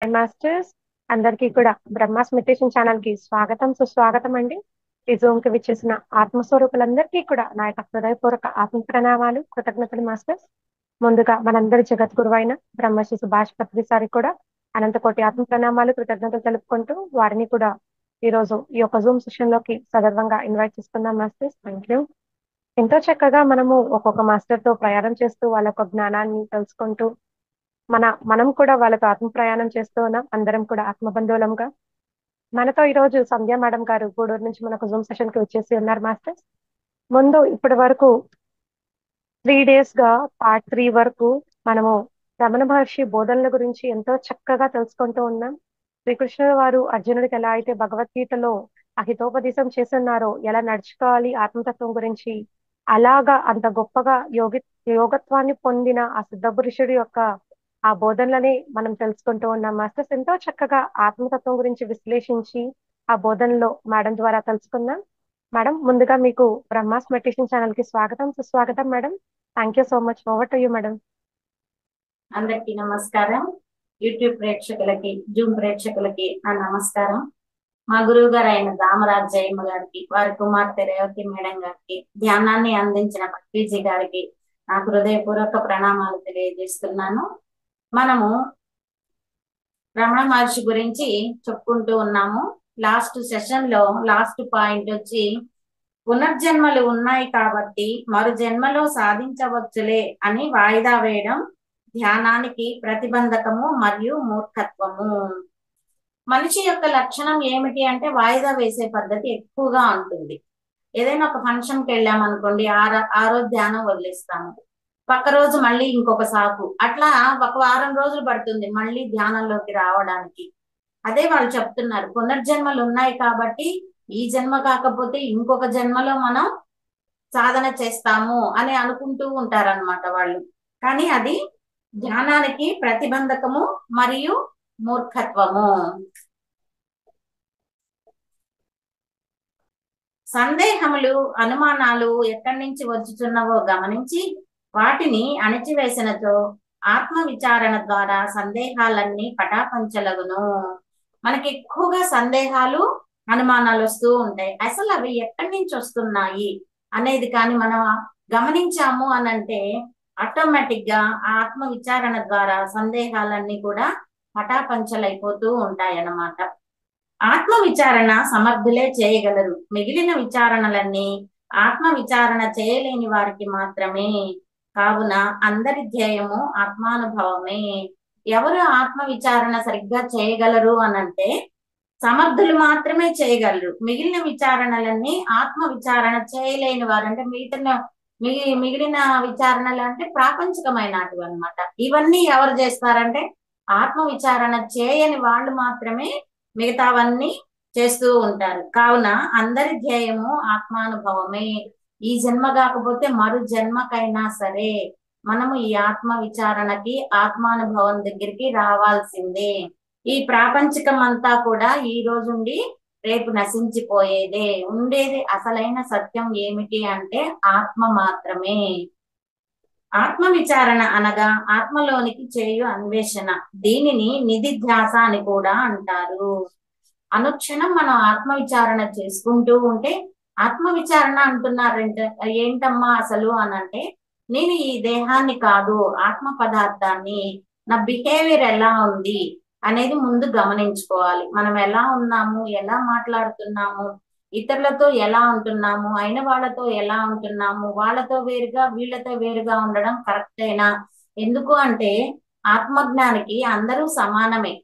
Masters అందరికీ కూడా Brahma's meditation channel కి స్వాగతం సుస్వాగతం అండి. ఈ జూమ్ కి విచ్చేసిన ఆత్మస్వరూపులందరికీ కూడా నా యొక్క హృదయపూర్వక ఆత్మ ప్రణామాలు, కృతజ్ఞతలు మాస్టర్స్. ముందుగా మనందరి జగద్గురు అయిన బ్రహ్మశ్రీ సుభాష్ పత్రి సారికి కూడా అనంతకోటి ఆత్మ ప్రణామాలు, కృతజ్ఞతలు తెలుపుకుంటూ వారిని కూడా ఈ రోజు ఈ యొక్క జూమ్ సెషన్ లోకి సగర్వంగా ఇన్వైట్ చేస్తున్నాం మాస్టర్స్. Thank you. ఎంతో చక్కగా మనము ఒక్కొక్క మాస్టర్ తో ప్రయాణం చేస్తూ వాళ్ళ యొక్క జ్ఞానాన్ని తెలుసుకుంటూ మనం కూడా వాళ్ళతో ఆత్మ ప్రయాణం చేస్తూ ఉన్నాం. అందరం కూడా ఆత్మబంధువులంగా. మనతో ఈ రోజు సంధ్య మేడం గారు గూడూరు నుంచి మనకు జూమ్ సెషన్ కి వచ్చేసి ఉన్నారు మాస్టర్స్. ముందు ఇప్పటి వరకు 3 days గా పార్ట్ 3 వరకు మనము రమణ మహర్షి బోధనల గురించి ఎంతో చక్కగా తెలుసుకుంటూ ఉన్నాం. శ్రీకృష్ణుల వారు అర్జునుడికి ఎలా అయితే భగవద్గీతలో అహితోపదేశం చేస్తున్నారో, ఎలా నడుచుకోవాలి ఆత్మతత్వం గురించి, అలాగా అంత గొప్పగా యోగత్వాన్ని పొందిన ఆ సిద్ధ పురుషుడి యొక్క ఆ బోధనలని మనం తెలుసుకుంటూ ఉన్నాం మాస్టర్స్. ఎంతో చక్కగా ఆత్మతత్వం గురించి విశ్లేషించి ఆ బోధనలో మేడం ద్వారా తెలుసుకున్నాం. మేడం, ముందుగా మీకు బ్రహ్మాస్ మెడిటేషన్ ఛానల్ కి స్వాగతం సుస్వాగతం madam. Thank you so much. Over to you madam. అందరికీ నమస్కారం. యూట్యూబ్ ప్రేక్షకులకి, జూమ్ ప్రేక్షకులకి నా నమస్కారం. మా గురువు గారు అయిన దామరాజ్ జయమ్మ గారికి, వారి కుమార్తె రేవతి మేడం గారికి, ధ్యానాన్ని అందించిన పట్టీజీ గారికి నా హృదయపూర్వక ప్రణామాలు తెలియజేస్తున్నాను. మనము రమణ మహర్షి గురించి చెప్పుకుంటూ ఉన్నాము. లాస్ట్ సెషన్ లో లాస్ట్ పాయింట్ వచ్చి, పునర్జన్మలు ఉన్నాయి కాబట్టి మరు జన్మలో సాధించవచ్చులే అని వాయిదా వేయడం ధ్యానానికి ప్రతిబంధకము మరియు మూర్ఖత్వము. మనిషి యొక్క లక్షణం ఏమిటి అంటే వాయిదా వేసే పద్ధతి ఎక్కువగా ఉంటుంది. ఏదైనా ఒక ఫంక్షన్ కి వెళ్ళామనుకోండి, ఆ రోజు ధ్యానం వదిలేస్తాము, పక్క రోజు మళ్ళీ ఇంకొక సాకు, అట్లా ఒక వారం రోజులు పడుతుంది మళ్ళీ ధ్యానంలోకి రావడానికి. అదే వాళ్ళు చెప్తున్నారు, పునర్జన్మలు ఉన్నాయి కాబట్టి ఈ జన్మ కాకపోతే ఇంకొక జన్మలో మనం సాధన చేస్తాము అని అనుకుంటూ ఉంటారన్నమాట వాళ్ళు. కానీ అది ధ్యానానికి ప్రతిబంధకము మరియు మూర్ఖత్వము. సందేహములు, అనుమానాలు ఎక్కడి నుంచి వచ్చుచున్నవో గమనించి వాటిని అణిచివేసినచో ఆత్మ విచారణ ద్వారా సందేహాలన్నీ పటాపంచలగును. మనకి ఎక్కువగా సందేహాలు, అనుమానాలు వస్తూ ఉంటాయి. అసలు అవి ఎక్కడి నుంచి వస్తున్నాయి అనేది కానీ మనం గమనించాము అనంటే ఆటోమేటిక్ గా ఆత్మ విచారణ ద్వారా సందేహాలన్నీ కూడా పటాపంచలైపోతూ ఉంటాయన్నమాట. ఆత్మ విచారణ సమర్థులే చేయగలరు. మిగిలిన విచారణలన్నీ ఆత్మ విచారణ చేయలేని వారికి మాత్రమే. కావున అందరి ధ్యేయము ఆత్మానుభవమే. ఎవరు ఆత్మ విచారణ సరిగ్గా చేయగలరు అనంటే సమర్థులు మాత్రమే చేయగలరు. మిగిలిన విచారణలన్నీ ఆత్మ విచారణ చేయలేని వారు, అంటే మిగిలిన విచారణలు అంటే ప్రాపంచికమైనవి అన్నమాట. ఇవన్నీ ఎవరు చేస్తారంటే ఆత్మ విచారణ చేయని వాళ్ళు మాత్రమే మిగతావన్నీ చేస్తూ ఉంటారు. కావున అందరి ధ్యేయము ఆత్మానుభవమే. ఈ జన్మ కాకపోతే మరు జన్మకైనా సరే మనము ఈ ఆత్మ విచారణకి, ఆత్మానుభవం దగ్గరికి రావాల్సిందే. ఈ ప్రాపంచికం అంతా కూడా ఈ రోజుండి రేపు నశించిపోయేదే. ఉండేది అసలైన సత్యం ఏమిటి అంటే ఆత్మ మాత్రమే. ఆత్మ విచారణ అనగా ఆత్మలోనికి చేయు అన్వేషణ. దీనిని నిధిధ్యాస అని కూడా అంటారు. అనుక్షణం మనం ఆత్మ విచారణ చేసుకుంటూ ఉంటే, ఆత్మ విచారణ అంటున్నారంటే ఏంటమ్మా అసలు అనంటే, నేను ఈ దేహాన్ని కాదు, ఆత్మ పదార్థాన్ని, నా బిహేవియర్ ఎలా ఉంది అనేది ముందు గమనించుకోవాలి. మనం ఎలా ఉన్నాము, ఎలా మాట్లాడుతున్నాము, ఇతరులతో ఎలా ఉంటున్నాము, అయిన వాళ్ళతో ఎలా ఉంటున్నాము, వాళ్ళతో వేరుగా వీళ్ళతో వేరుగా ఉండడం కరెక్టేనా? ఎందుకు అంటే ఆత్మజ్ఞానికి అందరూ సమానమే.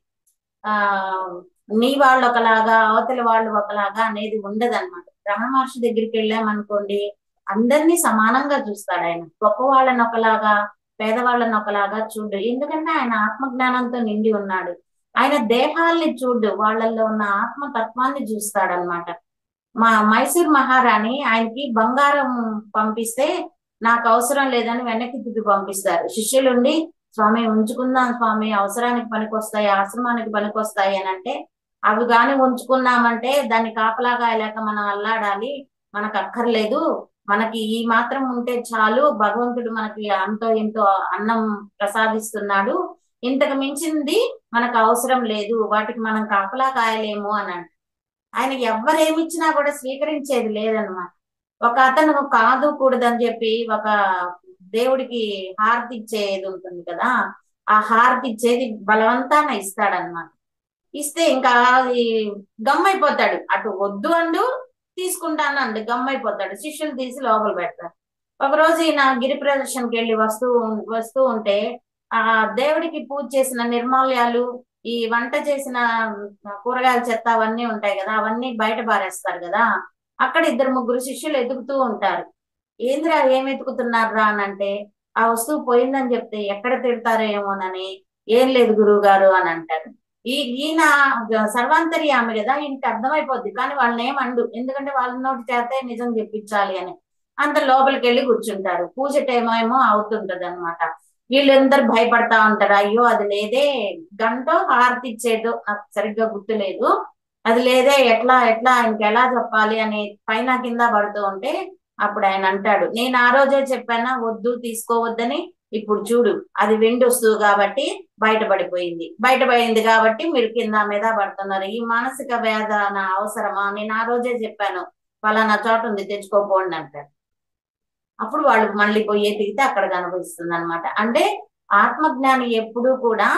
నీ వాళ్ళు ఒకలాగా, అవతల వాళ్ళు ఒకలాగా అనేది ఉండదన్నమాట. రమణ మహర్షి దగ్గరికి వెళ్ళామనుకోండి, అందరినీ సమానంగా చూస్తాడు ఆయన. గొప్ప వాళ్ళని ఒకలాగా, పేదవాళ్ళని ఒకలాగా చూడు. ఎందుకంటే ఆయన ఆత్మజ్ఞానంతో నిండి ఉన్నాడు. ఆయన దేహాల్ని చూడు, వాళ్ళల్లో ఉన్న ఆత్మతత్వాన్ని చూస్తాడనమాట. మైసూర్ మహారాణి ఆయనకి బంగారం పంపిస్తే నాకు అవసరం లేదని వెనక్కి తిప్పి పంపిస్తారు. శిష్యులుండి, స్వామి ఉంచుకుందాం స్వామి, అవసరానికి పనికొస్తాయి, ఆశ్రమానికి పనికొస్తాయి అని అంటే, అవి గాని ఉంచుకున్నామంటే దాన్ని కాపలాగా లేక మనం అల్లాడాలి, మనకు అక్కర్లేదు, మనకి ఈ మాత్రం ఉంటే చాలు, భగవంతుడు మనకి అంతో ఎంతో అన్నం ప్రసాదిస్తున్నాడు, ఇంతకు మించింది మనకు అవసరం లేదు, వాటికి మనం కాపలా కాయలేము అని అంటారు. ఆయన ఎవ్వరేమిచ్చినా కూడా స్వీకరించేది లేదనమాట. ఒక అతను కాదు కూడదని చెప్పి ఒక దేవుడికి హారతి ఇచ్చేది ఉంటుంది కదా, ఆ హారతి ఇచ్చేది బలవంతాన ఇస్తాడనమాట. ఇస్తే ఇంకా అది గమ్మైపోతాడు, అటు వద్దు అండు తీసుకుంటాను అండు గమ్మైపోతాడు. శిష్యులు తీసి లోపల పెడతారు. ఒకరోజు ఈయన గిరి ప్రదర్శనకి వెళ్ళి వస్తూ ఉంటే ఆ దేవుడికి పూజ చేసిన నిర్మాల్యాలు, ఈ వంట చేసిన కూరగాయల చెత్త అవన్నీ ఉంటాయి కదా, అవన్నీ బయట పారేస్తారు కదా. అక్కడ ఇద్దరు ముగ్గురు శిష్యులు ఎదుగుతూ ఉంటారు. ఏంద్రా ఏం ఎతుకుతున్నారా అని అంటే, ఆ వస్తువు పోయిందని చెప్తే ఎక్కడ తిడతారేమోనని, ఏం లేదు గురువు గారు అని అంటారు. ఈయన సర్వాంతర్యామి కదా, ఈయనకి అర్థమైపోద్ది, కానీ వాళ్ళని ఏమండు, ఎందుకంటే వాళ్ళ నోటి చేతే నిజం చెప్పించాలి అని. అంత లోపలికి వెళ్ళి కూర్చుంటారు. పూజ టైం ఏమో అవుతుంటది అనమాట. వీళ్ళందరూ భయపడతా ఉంటారు, అయ్యో అది లేదే, గంటో హారతి ఇచ్చేదో నాకు సరిగ్గా గుర్తులేదు, అది లేదే, ఎట్లా ఎట్లా ఆయనకి ఎలా చెప్పాలి అని పైన కింద పడుతూ ఉంటే అప్పుడు ఆయన అంటాడు, నేను ఆ రోజే చెప్పానా వద్దు తీసుకోవద్దని, ఇప్పుడు చూడు అది వెండి వస్తువు కాబట్టి బయటపడింది కాబట్టి మీరు కింద మీద పడుతున్నారు. ఈ మానసిక వేదన అవసరమా? నేను ఆ రోజే చెప్పాను ఫలానా చోట ఉంది తెచ్చుకోపోండి అంటారు. అప్పుడు వాళ్ళు మళ్ళీ పోయి ఎతికితే అక్కడ కనిపిస్తుంది అనమాట. అంటే ఆత్మజ్ఞాని ఎప్పుడూ కూడా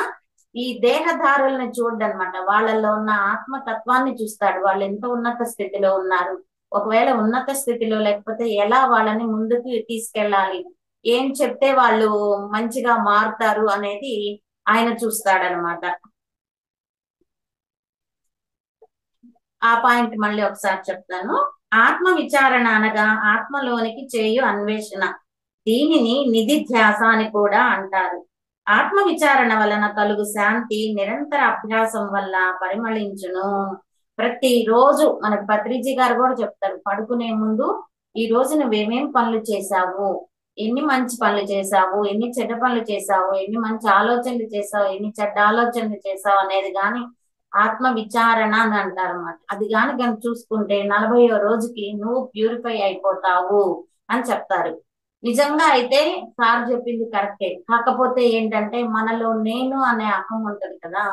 ఈ దేహధారులను చూడనమాట, వాళ్ళల్లో ఉన్న ఆత్మతత్వాన్ని చూస్తాడు. వాళ్ళు ఎంత ఉన్నత స్థితిలో ఉన్నారు, ఒకవేళ ఉన్నత స్థితిలో లేకపోతే ఎలా వాళ్ళని ముందుకు తీసుకెళ్ళాలి, ఏం చెప్తే వాళ్ళు మంచిగా మారుతారు అనేది ఆయన చూస్తాడనమాట. ఆ పాయింట్ మళ్ళీ ఒకసారి చెప్తాను. ఆత్మ విచారణ అనగా ఆత్మలోనికి చేయు అన్వేషణ, దీనిని నిధిధ్యాస అని కూడా అంటారు. ఆత్మ విచారణ వలన కలుగు శాంతి నిరంతర అభ్యాసం వల్ల పరిమళించును. ప్రతి రోజు మనకు పత్రిజీ గారు కూడా చెప్తారు, పడుకునే ముందు ఈ రోజు నువ్వేమేం పనులు చేశావు, ఎన్ని మంచి పనులు చేశావు, ఎన్ని చెడ్డ పనులు చేశావు, ఎన్ని మంచి ఆలోచనలు చేశావు, ఎన్ని చెడ్డ ఆలోచనలు చేశావు అనేది గాని ఆత్మ విచారణ అని అంటారు అన్నమాట. అది కనుక చూసుకుంటే 40వ రోజుకి నువ్వు ప్యూరిఫై అయిపోతావు అని చెప్తారు. నిజంగా అయితే సార్ చెప్పింది కరెక్టే. కాకపోతే ఏంటంటే మనలో నేను అనే అహం ఉంటది కదా,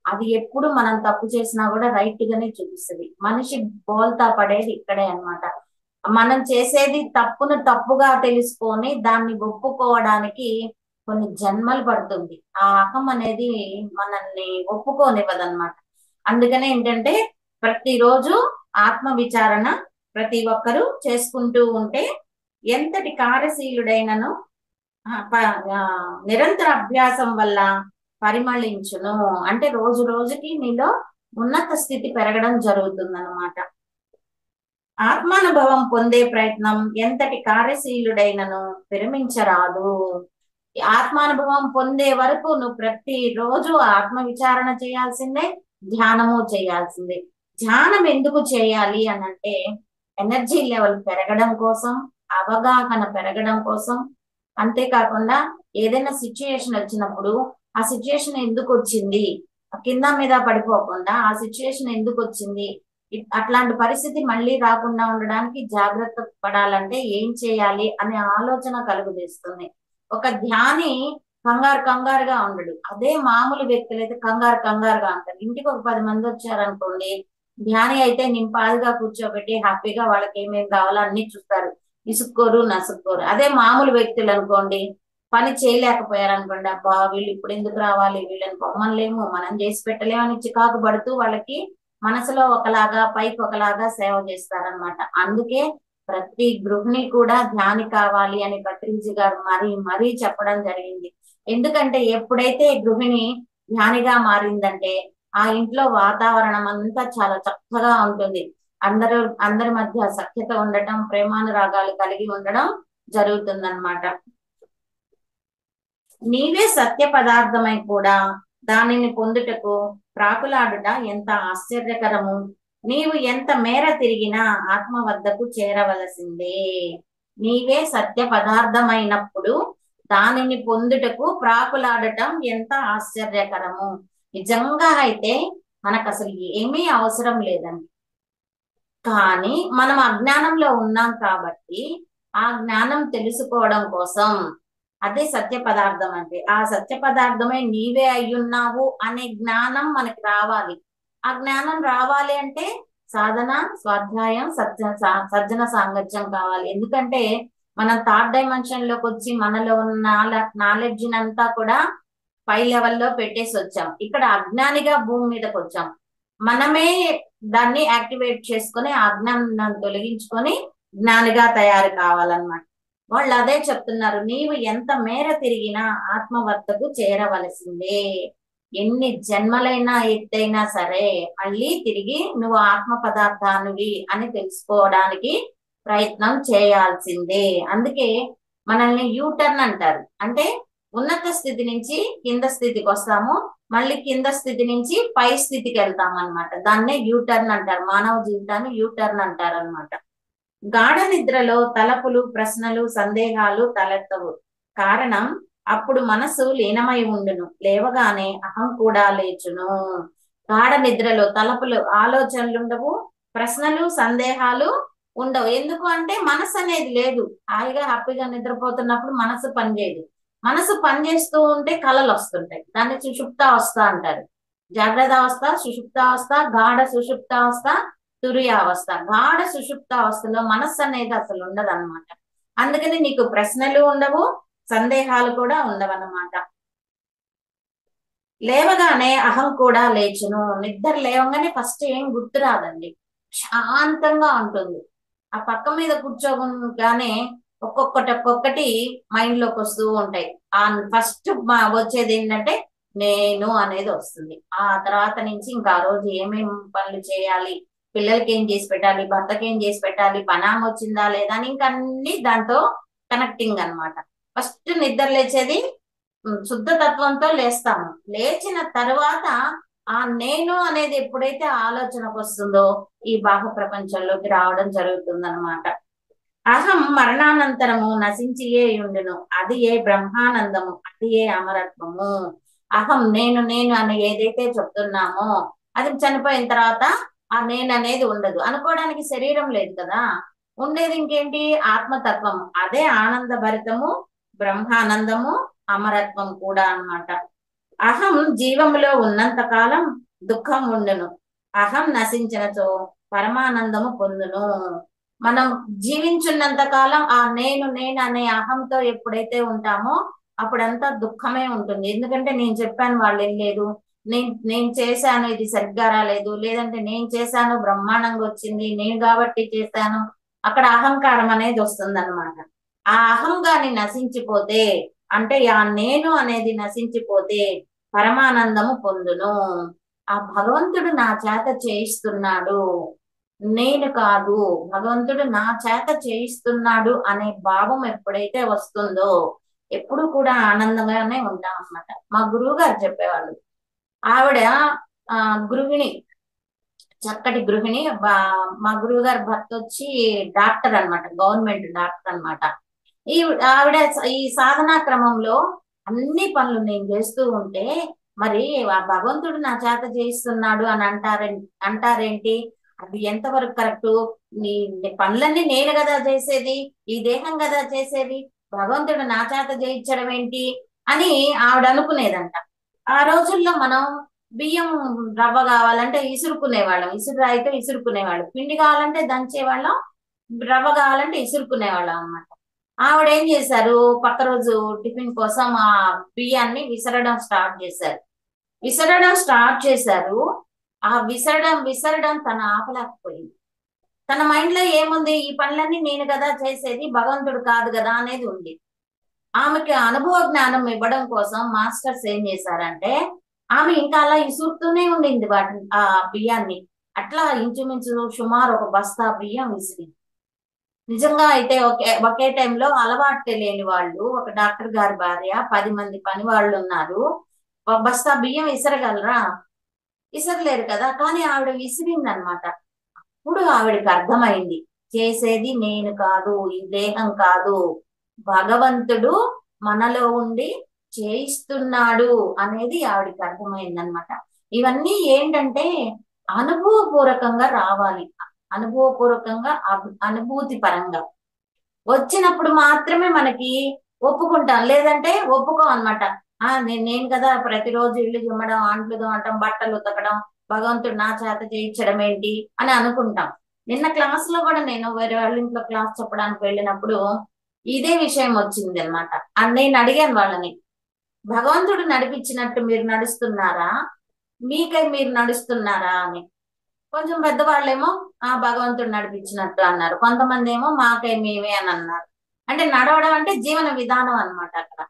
అది ఎప్పుడు మనం తప్పు చేసినా కూడా రైట్ గానే చూపిస్తుంది. మనిషి బోల్తా పడేది ఇక్కడే అన్నమాట. మనం చేసేది తప్పును తప్పుగా తెలుసుకొని దాన్ని ఒప్పుకోవడానికి కొన్ని జన్మలు పడుతుంది. ఆ అహం అనేది మనల్ని ఒప్పుకోనివ్వదన్నమాట. అందుకనే ఏంటంటే ప్రతిరోజు ఆత్మ విచారణ ప్రతి ఒక్కరూ చేసుకుంటూ ఉంటే ఎంతటి కార్యశీలుడైనను నిరంతర అభ్యాసం వల్ల పరిమళించును. అంటే రోజు రోజుకి నీలో ఉన్నత స్థితి పెరగడం జరుగుతుందన్నమాట. ఆత్మానుభవం పొందే ప్రయత్నం ఎంతటి కార్యశీలుడైనను విరమించరాదు. ఆత్మానుభవం పొందే వరకు నువ్వు ప్రతిరోజు ఆత్మ విచారణ చేయాల్సిందే, ధ్యానము చేయాల్సిందే. ధ్యానం ఎందుకు చేయాలి అని అంటే ఎనర్జీ లెవెల్ పెరగడం కోసం, అవగాహన పెరగడం కోసం. అంతేకాకుండా ఏదైనా సిచ్యుయేషన్ వచ్చినప్పుడు ఆ సిచ్యుయేషన్ ఎందుకు వచ్చింది, కింద మీద పడిపోకుండా ఆ సిచ్యుయేషన్ ఎందుకు వచ్చింది, అట్లాంటి పరిస్థితి మళ్ళీ రాకుండా ఉండడానికి జాగ్రత్త పడాలంటే ఏం చేయాలి అనే ఆలోచన కలుగజేస్తుంది. ఒక ధ్యాని కంగారుగా ఉండడు. అదే మామూలు వ్యక్తులు అయితే కంగారుగా ఉంటారు. ఇంటికి ఒక 10 మంది వచ్చారనుకోండి, ధ్యాని అయితే నింపాదిగా కూర్చోబెట్టి హ్యాపీగా వాళ్ళకి ఏమేమి కావాలో అన్ని చూస్తారు, ఇసుక్కోరు నసుక్కోరు. అదే మామూలు వ్యక్తులు అనుకోండి, పని చేయలేకపోయారనుకోండి, అబ్బా వీళ్ళు ఇప్పుడు ఎందుకు రావాలి, వీళ్ళని పొమ్మలేము, మనం చేసి పెట్టలేమని చికాకు పడుతూ వాళ్ళకి మనసులో ఒకలాగా పైకి ఒకలాగా సేవ చేస్తారనమాట. అందుకే ప్రతి గృహిణి కూడా ధ్యాని కావాలి అని పత్రిజీ గారు మరీ చెప్పడం జరిగింది. ఎందుకంటే ఎప్పుడైతే గృహిణి ధ్యానిగా మారిందంటే ఆ ఇంట్లో వాతావరణం అంతా చాలా చక్కగా ఉంటుంది. అందరి మధ్య సఖ్యత ఉండటం, ప్రేమానురాగాలు కలిగి ఉండడం జరుగుతుందన్నమాట. నీవే సత్య పదార్థమై కూడా దానిని పొందుటకు ప్రాకులాడుట ఎంత ఆశ్చర్యకరము. నీవు ఎంత మేర తిరిగినా ఆత్మ వద్దకు చేరవలసిందే. నీవే సత్య పదార్థమైనప్పుడు దానిని పొందుటకు ప్రాకులాడటం ఎంత ఆశ్చర్యకరము. నిజంగా అయితే మనకు అసలు ఏమీ అవసరం లేదండి, కానీ మనం అజ్ఞానంలో ఉన్నాం కాబట్టి ఆ జ్ఞానం తెలుసుకోవడం కోసం అదే సత్య పదార్థం అంటే. ఆ సత్య పదార్థమే నీవే అయ్యున్నావు అనే జ్ఞానం మనకి రావాలి. ఆ జ్ఞానం రావాలి అంటే సాధన, స్వాధ్యాయం, సజ్జన సాంగత్యం కావాలి. ఎందుకంటే మనం థర్డ్ డైమెన్షన్ లోకి వచ్చి మనలో ఉన్న నాలెడ్జ్ అంతా కూడా పై లెవెల్లో పెట్టేసి వచ్చాం. ఇక్కడ అజ్ఞానిగా భూమి మీదకి వచ్చాం. మనమే దాన్ని యాక్టివేట్ చేసుకొని ఆ అజ్ఞానాన్ని తొలగించుకొని జ్ఞానిగా తయారు కావాలన్నమాట. వాళ్ళు అదే చెప్తున్నారు, నీవు ఎంత మేర తిరిగినా ఆత్మ వద్దకు చేరవలసిందే. ఎన్ని జన్మలైనా ఎత్తైనా సరే మళ్ళీ తిరిగి నువ్వు ఆత్మ పదార్థానివి అని తెలుసుకోవడానికి ప్రయత్నం చేయాల్సిందే. అందుకే మనల్ని యూటర్న్ అంటారు. అంటే ఉన్నత స్థితి నుంచి కింద స్థితికి వస్తాము, మళ్ళీ కింద స్థితి నుంచి పై స్థితికి వెళ్తాం అనమాట. దాన్నే యూటర్న్ అంటారు. మానవ జీవితాన్ని యూటర్న్ అంటారు అనమాట. గాఢ నిద్రలో తలపులు, ప్రశ్నలు, సందేహాలు తలెత్తవు. కారణం అప్పుడు మనసు లీనమై ఉండును, లేవగానే అహం కూడా లేచును. గాఢ నిద్రలో తలపులు, ఆలోచనలు ఉండవు, ప్రశ్నలు, సందేహాలు ఉండవు. ఎందుకు అంటే మనసు అనేది లేదు. హాయిగా హ్యాపీగా నిద్రపోతున్నప్పుడు మనసు పనిచేయదు. మనసు పనిచేస్తూ ఉంటే కళలు వస్తుంటాయి. దాన్ని సుషుప్తావస్థ అంటారు. జాగ్రత్త అవస్థ, సుషుప్తావస్థ, గాఢ సుషుప్తావస్థ, తురియావస్థ. గాఢ సుషుప్తావస్థలో మనస్సు అనేది అసలు ఉండదు అనమాట. అందుకని నీకు ప్రశ్నలు ఉండవు, సందేహాలు కూడా ఉండవన్నమాట. లేవగానే అహం కూడా లేచును. నిద్ర లేవగానే ఫస్ట్ ఏం గుర్తు రాదండి, శాంతంగా ఉంటుంది. ఆ పక్క మీద కూర్చోగానే ఒక్కొక్కటి మైండ్ లోకి వస్తూ ఉంటాయి. ఆ ఫస్ట్ వచ్చేది ఏంటంటే నేను అనేది వస్తుంది. ఆ తర్వాత నుంచి ఇంకా ఆ రోజు ఏమేమి పనులు చేయాలి, పిల్లలకి ఏం చేసి పెట్టాలి, భర్తకి ఏం చేసి పెట్టాలి, పనామ వచ్చిందా లేదా అని ఇంకా అన్ని దాంతో కనెక్టింగ్ అన్నమాట. ఫస్ట్ నిద్ర లేచేది శుద్ధ తత్వంతో లేస్తాము. లేచిన తర్వాత ఆ నేను అనేది ఎప్పుడైతే ఆలోచనకు వస్తుందో ఈ బాహ్య ప్రపంచంలోకి రావడం జరుగుతుందన్నమాట. అహం మరణానంతరము నశించియే ఉండును, అది ఏ బ్రహ్మానందము, అది ఏ అమరత్వము. అహం నేను నేను అని ఏదైతే చెప్తున్నామో అది చనిపోయిన తర్వాత ఆ నేను అనేది ఉండదు. అనుకోవడానికి శరీరం లేదు కదా, ఉండేది ఇంకేంటి, ఆత్మతత్వం. అదే ఆనంద భరితము, బ్రహ్మానందము, అమరత్వం కూడా అన్నమాట. అహం జీవములో ఉన్నంత కాలం దుఃఖం ఉండును, అహం నశించినచో పరమానందము పొందును. మనం జీవించున్నంత కాలం ఆ నేను నేను అనే అహంతో ఎప్పుడైతే ఉంటామో అప్పుడంతా దుఃఖమే ఉంటుంది. ఎందుకంటే నేను చెప్పాను వాళ్ళు ఏం లేదు, నేను చేశాను ఇది సరిగ్గా రాలేదు, లేదంటే నేను చేశాను బ్రహ్మాండంగా వచ్చింది, నేను కాబట్టి చేశాను. అక్కడ అహంకారం అనేది వస్తుంది అనమాట. ఆ అహం గాని నశించిపోతే, అంటే ఆ నేను అనేది నశించిపోతే పరమానందము పొందును. ఆ భగవంతుడు నా చేత చేయిస్తున్నాడు, నేను కాదు, భగవంతుడు నా చేత చేయిస్తున్నాడు అనే భావం ఎప్పుడైతే వస్తుందో ఎప్పుడు కూడా ఆనందంగానే ఉంటాం అన్నమాట. మా గురువు గారు చెప్పేవాళ్ళు, ఆవిడ గృహిణి, చక్కటి గృహిణి. మా గురువు గారి భర్త వచ్చి డాక్టర్ అన్నమాట, గవర్నమెంట్ డాక్టర్ అన్నమాట. ఈ ఆవిడ ఈ సాధనా క్రమంలో అన్ని పనులు నేను చేస్తూ ఉంటే మరి ఆ భగవంతుడు నా చేత చేయిస్తున్నాడు అని అంటారేంటి, అది ఎంతవరకు కరెక్ట్? నీ పనులన్నీ నేను కదా చేసేది, ఈ దేహం కదా చేసేది, భగవంతుడు నా చేత చేయించడం ఏంటి అని ఆవిడ అనుకునేదంట. ఆ రోజుల్లో మనం బియ్యం రవ్వ కావాలంటే ఇసురుకునేవాళ్ళం, ఇసురు అయితే ఇసురుకునేవాళ్ళం, పిండి కావాలంటే దంచేవాళ్ళం, రవ్వ కావాలంటే ఇసురుకునేవాళ్ళం అన్నమాట. ఆవిడ ఏం చేశారు, పక్క రోజు టిఫిన్ కోసం ఆ బియ్యాన్ని విసరడం స్టార్ట్ చేశారు. ఆ విసరడం తన ఆపలేకపోయింది. తన మైండ్ లో ఏముంది, ఈ పనులన్నీ నేను కదా చేసేది, భగవంతుడు కాదు కదా అనేది ఉంది. ఆమెకి అనుభవ జ్ఞానం ఇవ్వడం కోసం మాస్టర్స్ ఏం చేశారంటే ఆమె ఇంకా అలా ఇసురుతూనే ఉండింది వాటిని, ఆ బియ్యాన్ని. అట్లా ఇంచుమించు సుమారు ఒక బస్తా బియ్యం విసిరింది. నిజంగా అయితే ఒకే టైంలో అలవాటు లేని వాళ్ళు, ఒక డాక్టర్ గారి భార్య, 10 మంది పని వాళ్ళు ఉన్నారు, ఒక బస్తా బియ్యం విసరగలరా? విసరలేరు కదా. కానీ ఆవిడ విసిరింది అనమాట. ఇప్పుడు ఆవిడకి అర్థమైంది, చేసేది నేను కాదు, ఈ దేహం కాదు, భగవంతుడు మనలో ఉండి చేయిస్తున్నాడు అనేది ఆవిడకి అర్థమైంది అనమాట. ఇవన్నీ ఏంటంటే అనుభవపూర్వకంగా రావాలి, అనుభవపూర్వకంగా అనుభూతి పరంగా వచ్చినప్పుడు మాత్రమే మనకి ఒప్పుకుంటాం, లేదంటే ఒప్పుకోం అనమాట. నేను కదా ప్రతిరోజు ఇల్లు చిమ్మడం, అంట్లు తోమటం, బట్టలు ఉతకడం, భగవంతుడు నా చేత చేయించడం ఏంటి అని అనుకుంటాం. నిన్న క్లాస్ లో కూడా నేను వేరే వాళ్ళ ఇంట్లో క్లాస్ చెప్పడానికి వెళ్ళినప్పుడు ఇదే విషయం వచ్చింది అనమాట. నేను అడిగాను వాళ్ళని, భగవంతుడు నడిపించినట్టు మీరు నడుస్తున్నారా, మీకై మీరు నడుస్తున్నారా అని. కొంచెం పెద్దవాళ్ళేమో భగవంతుడు నడిపించినట్టు అన్నారు, కొంతమంది ఏమో మాకై మేమే అని అన్నారు. అంటే నడవడం అంటే జీవన విధానం అన్నమాట అక్కడ.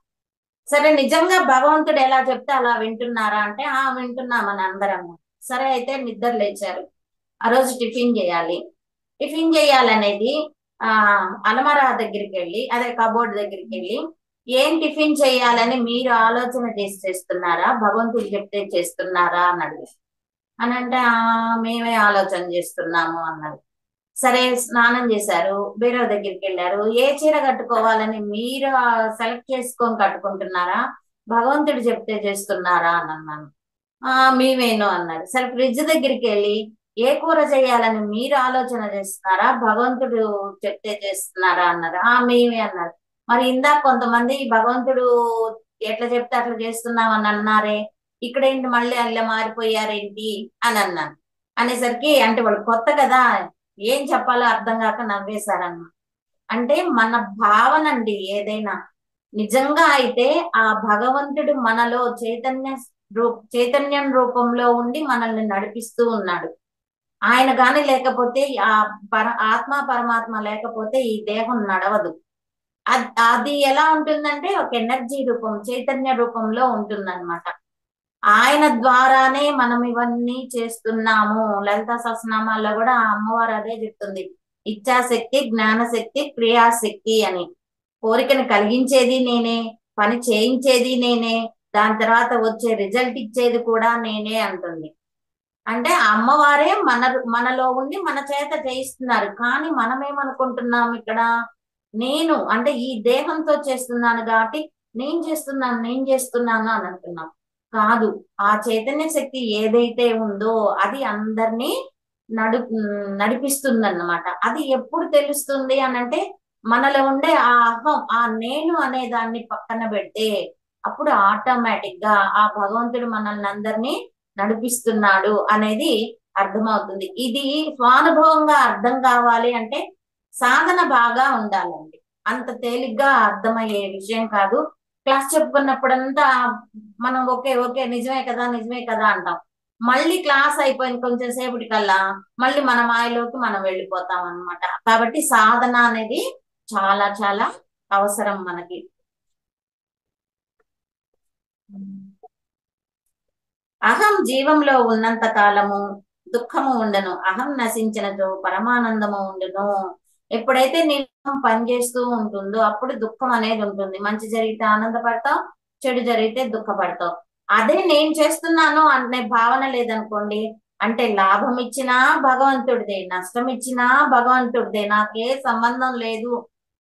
సరే, నిజంగా భగవంతుడు ఎలా చెప్తే అలా వింటున్నారా అంటే వింటున్నామని అందరము. సరే, అయితే నిద్ర లేచారు, ఆ రోజు టిఫిన్ చేయాలి. టిఫిన్ చేయాలనేది ఆ అలమరా దగ్గరికి వెళ్ళి, అదే కబోర్డ్ దగ్గరికి వెళ్ళి, ఏం టిఫిన్ చేయాలని మీరు ఆలోచన చేసి చేస్తున్నారా, భగవంతుడు చెప్తే చేస్తున్నారా అని అడిగారు. అని అంటే మేమే ఆలోచన చేస్తున్నాము అన్నారు. సరే, స్నానం చేశారు, బీరో దగ్గరికి వెళ్ళారు, ఏ చీర కట్టుకోవాలని మీరు సెలెక్ట్ చేసుకొని కట్టుకుంటున్నారా, భగవంతుడు చెప్తే చేస్తున్నారా అని అన్నాను. మేమేను అన్నారు. సరే, ఫ్రిడ్జ్ దగ్గరికి వెళ్ళి ఏ కూర చేయాలని మీరు ఆలోచన చేస్తున్నారా, భగవంతుడు చెప్తే చేస్తున్నారా అన్నారు. మేమే అన్నారు. మరి ఇందాక కొంతమంది భగవంతుడు ఎట్లా చెప్తే అట్లా చేస్తున్నామని అన్నారే, ఇక్కడేంటి మళ్ళీ అలా మారిపోయారేంటి అని అన్నాను. అనేసరికి అంటే వాళ్ళు కొత్త కదా, ఏం చెప్పాలో అర్థం కాక నవ్వేశారన్నమాట. అంటే మన భావన అండి ఏదైనా, నిజంగా అయితే ఆ భగవంతుడు మనలో చైతన్యం రూపంలో ఉండి మనల్ని నడిపిస్తూ ఉన్నాడు. ఆయన గాని లేకపోతే ఆ ఆత్మ పరమాత్మ లేకపోతే ఈ దేహం నడవదు. అది ఎలా ఉంటుందంటే ఒక ఎనర్జీ రూపం, చైతన్య రూపంలో ఉంటుందన్నమాట. ఆయన ద్వారానే మనం ఇవన్నీ చేస్తున్నాము. లలితా సహస్రనామాల్లో కూడా ఆ అమ్మవారు అదే చెప్తుంది, ఇచ్ఛాశక్తి, జ్ఞానశక్తి, క్రియాశక్తి అని. కోరికను కలిగించేది నేనే, పని చేయించేది నేనే, దాని తర్వాత వచ్చే రిజల్ట్ ఇచ్చేది కూడా నేనే అంటుంది. అంటే అమ్మవారే మనలో ఉండి మన చేత చేయిస్తున్నారు. కానీ మనం ఏమనుకుంటున్నాం ఇక్కడ, నేను అంటే ఈ దేహంతో చేస్తున్నాను కాబట్టి నేను చేస్తున్నాను అని అంటున్నాం. కాదు, ఆ చైతన్య శక్తి ఏదైతే ఉందో అది అందరినీ నడిపిస్తుంది అన్నమాట. అది ఎప్పుడు తెలుస్తుంది అని అంటే, మనలో ఉండే ఆ అహం, ఆ నేను అనే దాన్ని పక్కన పెడితే అప్పుడు ఆటోమేటిక్ గా ఆ భగవంతుడు మనల్ని అందరినీ నడిపిస్తున్నాడు అనేది అర్థమవుతుంది. ఇది స్వానుభవంగా అర్థం కావాలి అంటే సాధన బాగా ఉండాలండి. అంత తేలిగ్గా అర్థమయ్యే విషయం కాదు. క్లాస్ చెప్పుకున్నప్పుడంతా మనం ఓకే ఓకే నిజమే కదా నిజమే కదా అంటాం. మళ్ళీ క్లాస్ అయిపోయిన కొంచెం సేపటి కల్లా మళ్ళీ మన మాయలోకి మనం వెళ్ళిపోతాం అన్నమాట. కాబట్టి సాధన అనేది చాలా చాలా అవసరం మనకి. అహం జీవంలో ఉన్నంత కాలము దుఃఖము ఉండను, అహం నశించినచో పరమానందము ఉండును. ఎప్పుడైతే నేను పనిచేస్తూ ఉంటుందో అప్పుడు దుఃఖం అనేది ఉంటుంది. మంచి జరిగితే ఆనందపడతావు, చెడు జరిగితే దుఃఖపడతావు. అదే నేను చేస్తున్నాను అనే భావన లేదనుకోండి, అంటే లాభం ఇచ్చినా భగవంతుడిదే, నష్టం ఇచ్చినా భగవంతుడిదే, నాకే సంబంధం లేదు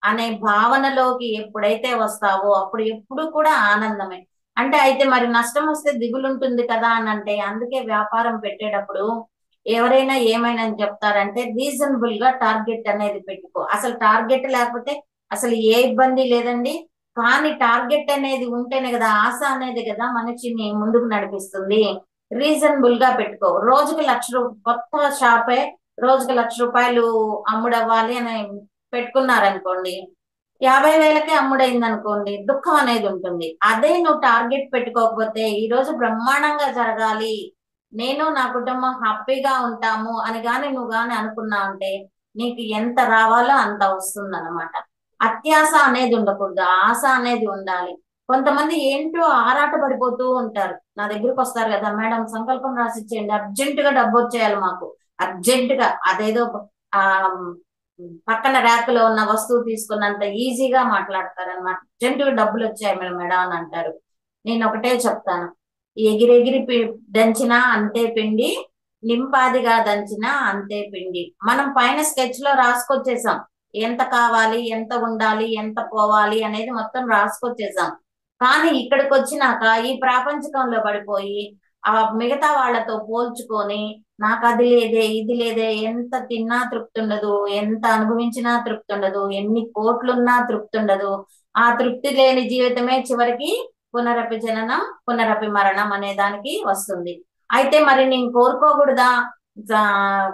అనే భావనలోకి ఎప్పుడైతే వస్తావో అప్పుడు ఎప్పుడు కూడా ఆనందమే. అంటే అయితే మరి నష్టం వస్తే దిగులు ఉంటుంది కదా అని అంటే, అందుకే వ్యాపారం పెట్టేటప్పుడు ఎవరైనా ఏమైనా చెప్తారంటే రీజనబుల్ గా టార్గెట్ అనేది పెట్టుకో. అసలు టార్గెట్ లేకపోతే అసలు ఏ ఇబ్బంది లేదండి. కానీ టార్గెట్ అనేది ఉంటేనే కదా, ఆశ అనేది కదా మనిషిని ముందుకు నడిపిస్తుంది. రీజనబుల్ గా పెట్టుకో. రోజుకి కొత్త షాపే రోజుకి ₹1,00,000 అమ్ముడవ్వాలి అని పెట్టుకున్నారనుకోండి, 50,000కే అమ్ముడైంది అనుకోండి, దుఃఖం అనేది ఉంటుంది. అదే నువ్వు టార్గెట్ పెట్టుకోకపోతే ఈ రోజు బ్రహ్మాండంగా జరగాలి, నేను నా కుటుంబం హ్యాపీగా ఉంటాము అని గాని నువ్వు గాని అనుకున్నావు అంటే నీకు ఎంత రావాలో అంత వస్తుంది అనమాట. అత్యాశ అనేది ఉండకూడదు, ఆశ అనేది ఉండాలి. కొంతమంది ఏంటో ఆరాట పడిపోతూ ఉంటారు. నా దగ్గరకు వస్తారు కదా, మేడం సంకల్పం రాసిచ్చేయండి, అర్జెంట్ గా డబ్బు వచ్చేయాలి మాకు, అర్జెంట్ గా. అదేదో ఆ పక్కన ర్యాక్ లో ఉన్న వస్తువు తీసుకున్నంత ఈజీగా మాట్లాడతారు అనమాట. అర్జెంటుగా డబ్బులు వచ్చాయి మేడం అని అంటారు. నేను ఒకటే చెప్తాను, ఎగిరెగిరి దంచినా అంతే పిండి, నింపాదిగా దంచినా అంతే పిండి. మనం పైన స్కెచ్ లో రాసుకొచ్చేసాం, ఎంత కావాలి, ఎంత ఉండాలి, ఎంత పోవాలి అనేది మొత్తం రాసుకొచ్చేసాం. కానీ ఇక్కడికి వచ్చినాక ఈ ప్రాపంచకంలో పడిపోయి ఆ మిగతా వాళ్ళతో పోల్చుకొని నాకు అది లేదే ఇది లేదే, ఎంత తిన్నా తృప్తి ఉండదు, ఎంత అనుభవించినా తృప్తి ఉండదు, ఎన్ని కోట్లున్నా తృప్తి ఉండదు. ఆ తృప్తి లేని జీవితమే చివరికి పునరపి జననం పునరపి మరణం అనే దానికి వస్తుంది. అయితే మరి నేను కోరుకోకూడదా?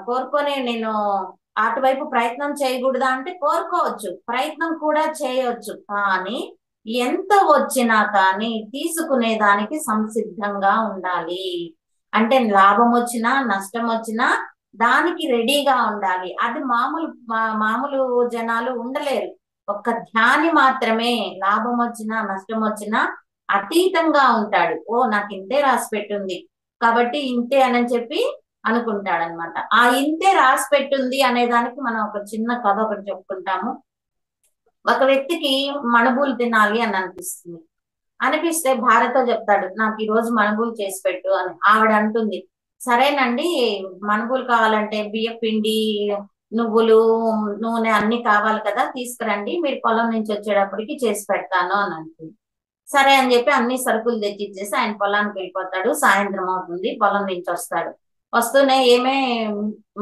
కోరుకొని నేను అటువైపు ప్రయత్నం చేయకూడదా అంటే కోరుకోవచ్చు, ప్రయత్నం కూడా చేయవచ్చు. కానీ ఎంత వచ్చినా కానీ తీసుకునే దానికి సంసిద్ధంగా ఉండాలి. అంటే లాభం వచ్చినా నష్టం వచ్చినా దానికి రెడీగా ఉండాలి. అది మామూలు జనాలు ఉండలేరు. ఒక్క ధ్యాని మాత్రమే లాభం వచ్చినా నష్టం వచ్చినా అతీతంగా ఉంటాడు. ఓ నాకు ఇంతే రాసి పెట్టుంది కాబట్టి ఇంతే అని చెప్పి అనుకుంటాడనమాట. ఆ ఇంతే రాసి పెట్టుంది అనే దానికి మనం ఒక చిన్న కథ ఒకటి చెప్పుకుంటాము. ఒక వ్యక్తికి మణుబూలు తినాలి అని అనిపిస్తే భార్యతో చెప్తాడు, నాకు ఈ రోజు మణుబూలు చేసి పెట్టు అని. ఆవిడ అంటుంది, సరేనండి, మణుబూలు కావాలంటే బియ్య పిండి, నువ్వులు, నూనె అన్ని కావాలి కదా, తీసుకురండి, మీరు పొలం నుంచి వచ్చేటప్పటికి చేసి పెడతాను అని అంటుంది. సరే అని చెప్పి అన్ని సరుకులు తెచ్చి ఇచ్చేసి ఆయన పొలానికి వెళ్ళిపోతాడు. సాయంత్రం అవుతుంది, పొలం నుంచి వస్తాడు. వస్తూనే ఏమే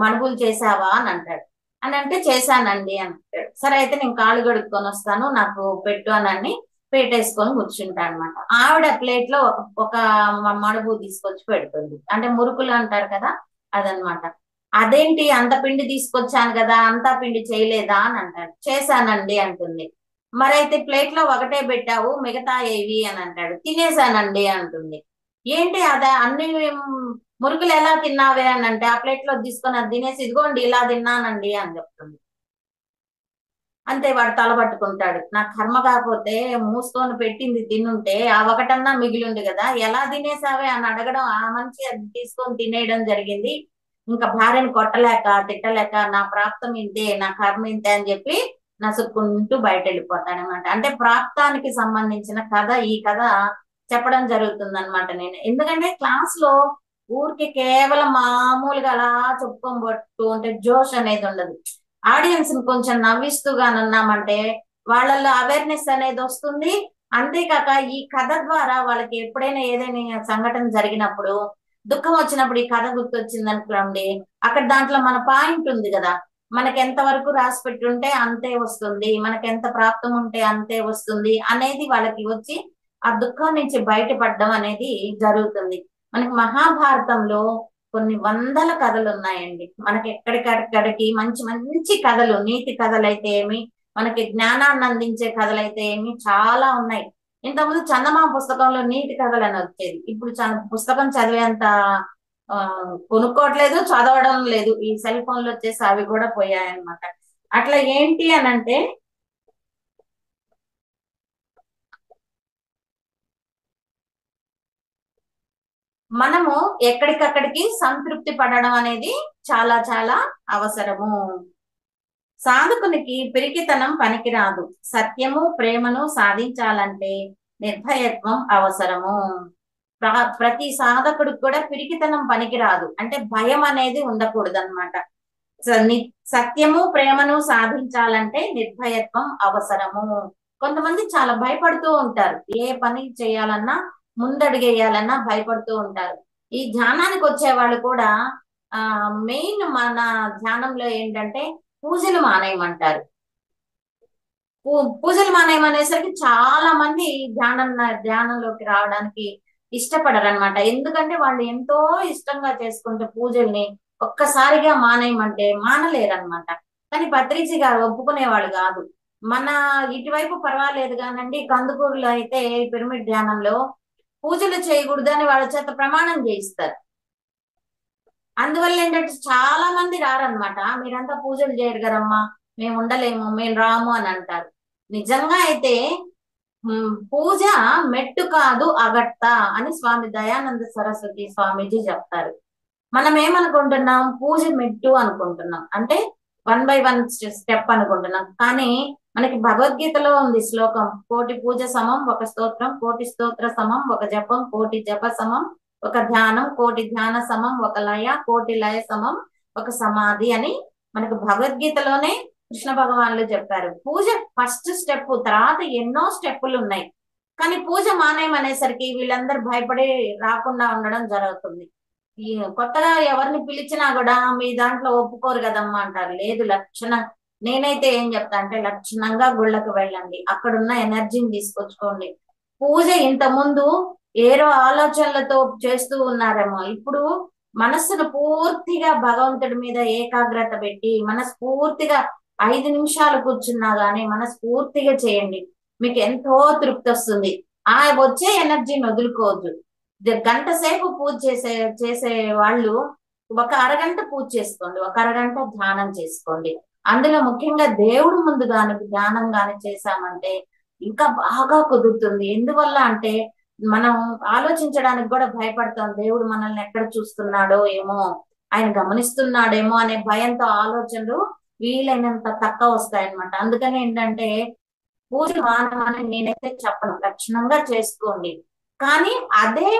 మణుబూలు చేసావా అని అంటాడు. అని అంటే చేశానండి అని అంటాడు. సరే అయితే నేను కాళ్ళు కడుక్కొని వస్తాను, నాకు పెట్టు అని పెట్టేసుకొని కూర్చుంటా అనమాట. ఆవిడ ప్లేట్ లో ఒక మడుగు తీసుకొచ్చి పెడుతుంది. అంటే మురుకులు అంటారు కదా, అదనమాట. అదేంటి అంత పిండి తీసుకొచ్చాను కదా, అంతా పిండి చేయలేదా అని అంటాడు. చేశానండి అంటుంది. మరైతే ప్లేట్ లో ఒకటే పెట్టావు, మిగతా ఏవి అని అంటాడు. తినేసానండి అంటుంది. ఏంటి అదా అన్ని మురుకులు ఎలా తిన్నావే అని అంటే, ఆ ప్లేట్ లో తీసుకొని అది తినేసి ఇదిగోండి ఇలా తిన్నానండి అని చెప్తుంది. అంతే, వాడు తల పట్టుకుంటాడు. నా కర్మ కాకపోతే మూసుకొని పెట్టింది తినుంటే ఆ ఒకటన్నా మిగిలింది కదా, ఎలా తినేసావే అని అడగడం, ఆ మనిషి అది తీసుకొని తినేయడం జరిగింది. ఇంకా భార్యను కొట్టలేక తిట్టలేక నా ప్రాప్తం ఇంతే, నా కర్మ ఇంతే అని చెప్పి నసుక్కుంటూ బయట వెళ్ళిపోతాడనమాట. అంటే ప్రాప్తానికి సంబంధించిన కథ ఈ కథ చెప్పడం జరుగుతుంది అనమాట. నేను ఎందుకంటే క్లాస్ లో ఊరికి కేవలం మామూలుగా అలా చెప్పుకొని పట్టు ఉంటే జోష్ అనేది ఉండదు. ఆడియన్స్ ని కొంచెం నవ్విస్తూగానున్నామంటే వాళ్ళల్లో అవేర్నెస్ అనేది వస్తుంది. అంతేకాక ఈ కథ ద్వారా వాళ్ళకి ఎప్పుడైనా ఏదైనా సంఘటన జరిగినప్పుడు, దుఃఖం వచ్చినప్పుడు ఈ కథ గుర్తొచ్చింది అనుకోండి, అక్కడ దాంట్లో మన పాయింట్ ఉంది కదా, మనకి ఎంత వరకు రాసి పెట్టుంటే అంతే వస్తుంది, మనకి ఎంత ప్రాప్తం ఉంటే అంతే వస్తుంది అనేది వాళ్ళకి వచ్చి ఆ దుఃఖం నుంచి బయటపడడం అనేది జరుగుతుంది. మనకి మహాభారతంలో కొన్ని వందల కథలు ఉన్నాయండి. మనకి ఎక్కడికక్కడికి మంచి మంచి కథలు, నీతి కథలు అయితే ఏమి, మనకి జ్ఞానాన్ని అందించే కథలైతే ఏమి చాలా ఉన్నాయి. ఇంతకుముందు చందమామ పుస్తకంలో నీతి కథలు అని వచ్చేది. ఇప్పుడు పుస్తకం చదివేంత కొనుక్కోవట్లేదు, చదవడం లేదు. ఈ సెల్ ఫోన్లు వచ్చేసి అవి కూడా పోయాయన్నమాట. అట్లా ఏంటి అని అంటే మనము ఎక్కడికక్కడికి సంతృప్తి పడడం అనేది చాలా చాలా అవసరము. సాధకునికి పిరికితనం పనికిరాదు. సత్యము ప్రేమను సాధించాలంటే నిర్భయత్వం అవసరము. ప్రతి సాధకుడికి కూడా పిరికితనం పనికిరాదు. అంటే భయం అనేది ఉండకూడదు అనమాట. సత్యము ప్రేమను సాధించాలంటే నిర్భయత్వం అవసరము. కొంతమంది చాలా భయపడుతూ ఉంటారు. ఏ పని చేయాలన్నా, ముందడుగేయాలన్నా భయపడుతూ ఉంటారు. ఈ ధ్యానానికి వచ్చే వాళ్ళు కూడా మెయిన్ మన ధ్యానంలో ఏంటంటే పూజలు మానేయమంటారు. పూజలు మానేయమనేసరికి చాలా మంది ధ్యానంలోకి రావడానికి ఇష్టపడరు అనమాట. ఎందుకంటే వాళ్ళు ఎంతో ఇష్టంగా చేసుకుంటే పూజల్ని ఒక్కసారిగా మానేయమంటే మానలేరనమాట. కానీ పత్రిజీ గారు ఒప్పుకునేవాళ్ళు కాదు. మన ఇటువైపు పర్వాలేదు కానండి, కందుకూరులో అయితే పిరమిడ్ ధ్యానంలో పూజలు చేయకూడదు అని వాళ్ళ చేత ప్రమాణం చేయిస్తారు. అందువల్ల ఏంటంటే చాలా మంది రారనమాట. మీరంతా పూజలు చేయరు కదమ్మా, మేము ఉండలేము, మేము రాము అని అంటారు. నిజంగా అయితే పూజ మెట్టు కాదు అగట్ట అని స్వామి దయానంద సరస్వతి స్వామీజీ చెప్తారు. మనం ఏమనుకుంటున్నాం, పూజ మెట్టు అనుకుంటున్నాం, అంటే 1 by 1 స్టెప్ అనుకుంటున్నాం. కానీ మనకి భగవద్గీతలో ఉంది శ్లోకం, కోటి పూజ సమం ఒక స్తోత్రం, కోటి స్తోత్ర సమం ఒక జపం, కోటి జప సమం ఒక ధ్యానం, కోటి ధ్యాన సమం ఒక లయ, కోటి లయ సమం ఒక సమాధి అని మనకు భగవద్గీతలోనే కృష్ణ భగవానులు చెప్పారు. పూజ ఫస్ట్ స్టెప్, తర్వాత ఎన్నో స్టెప్పులు ఉన్నాయి. కానీ పూజ మానేయమనేసరికి వీళ్ళందరూ భయపడి రాకుండా ఉండడం జరుగుతుంది. ఈ కొత్తగా ఎవరిని పిలిచినా కూడా మీ దాంట్లో ఒప్పుకోరు కదమ్మా అంటారు. లేదు, నేనైతే ఏం చెప్తా అంటే లక్షణంగా గుళ్ళకు వెళ్ళండి, అక్కడున్న ఎనర్జీని తీసుకొచ్చుకోండి. పూజ ఇంత ముందు ఏదో ఆలోచనలతో చేస్తూ ఉన్నారేమో, ఇప్పుడు మనస్సును పూర్తిగా భగవంతుడి మీద ఏకాగ్రత పెట్టి మనస్ఫూర్తిగా 5 నిమిషాలు కూర్చున్నా గానీ మనస్ఫూర్తిగా చేయండి. మీకు ఎంతో తృప్తి వస్తుంది. ఆ వచ్చే ఎనర్జీని వదులుకోవద్దు. గంట సేపు పూజ చేసే వాళ్ళు ఒక అరగంట పూజ చేసుకోండి, ఒక అరగంట ధ్యానం చేసుకోండి. అందులో ముఖ్యంగా దేవుడు ముందు గాని ధ్యానం గాని చేశామంటే ఇంకా బాగా కుదురుతుంది. ఎందువల్ల అంటే మనం ఆలోచించడానికి కూడా భయపడతాం. దేవుడు మనల్ని ఎక్కడ చూస్తున్నాడో ఏమో, ఆయన గమనిస్తున్నాడేమో అనే భయంతో ఆలోచనలు వీలైనంత తక్కువ వస్తాయన్నమాట. అందుకని ఏంటంటే పూజ మానమని నేనైతే చెప్పను, లక్షణంగా చేసుకోండి. కానీ అదే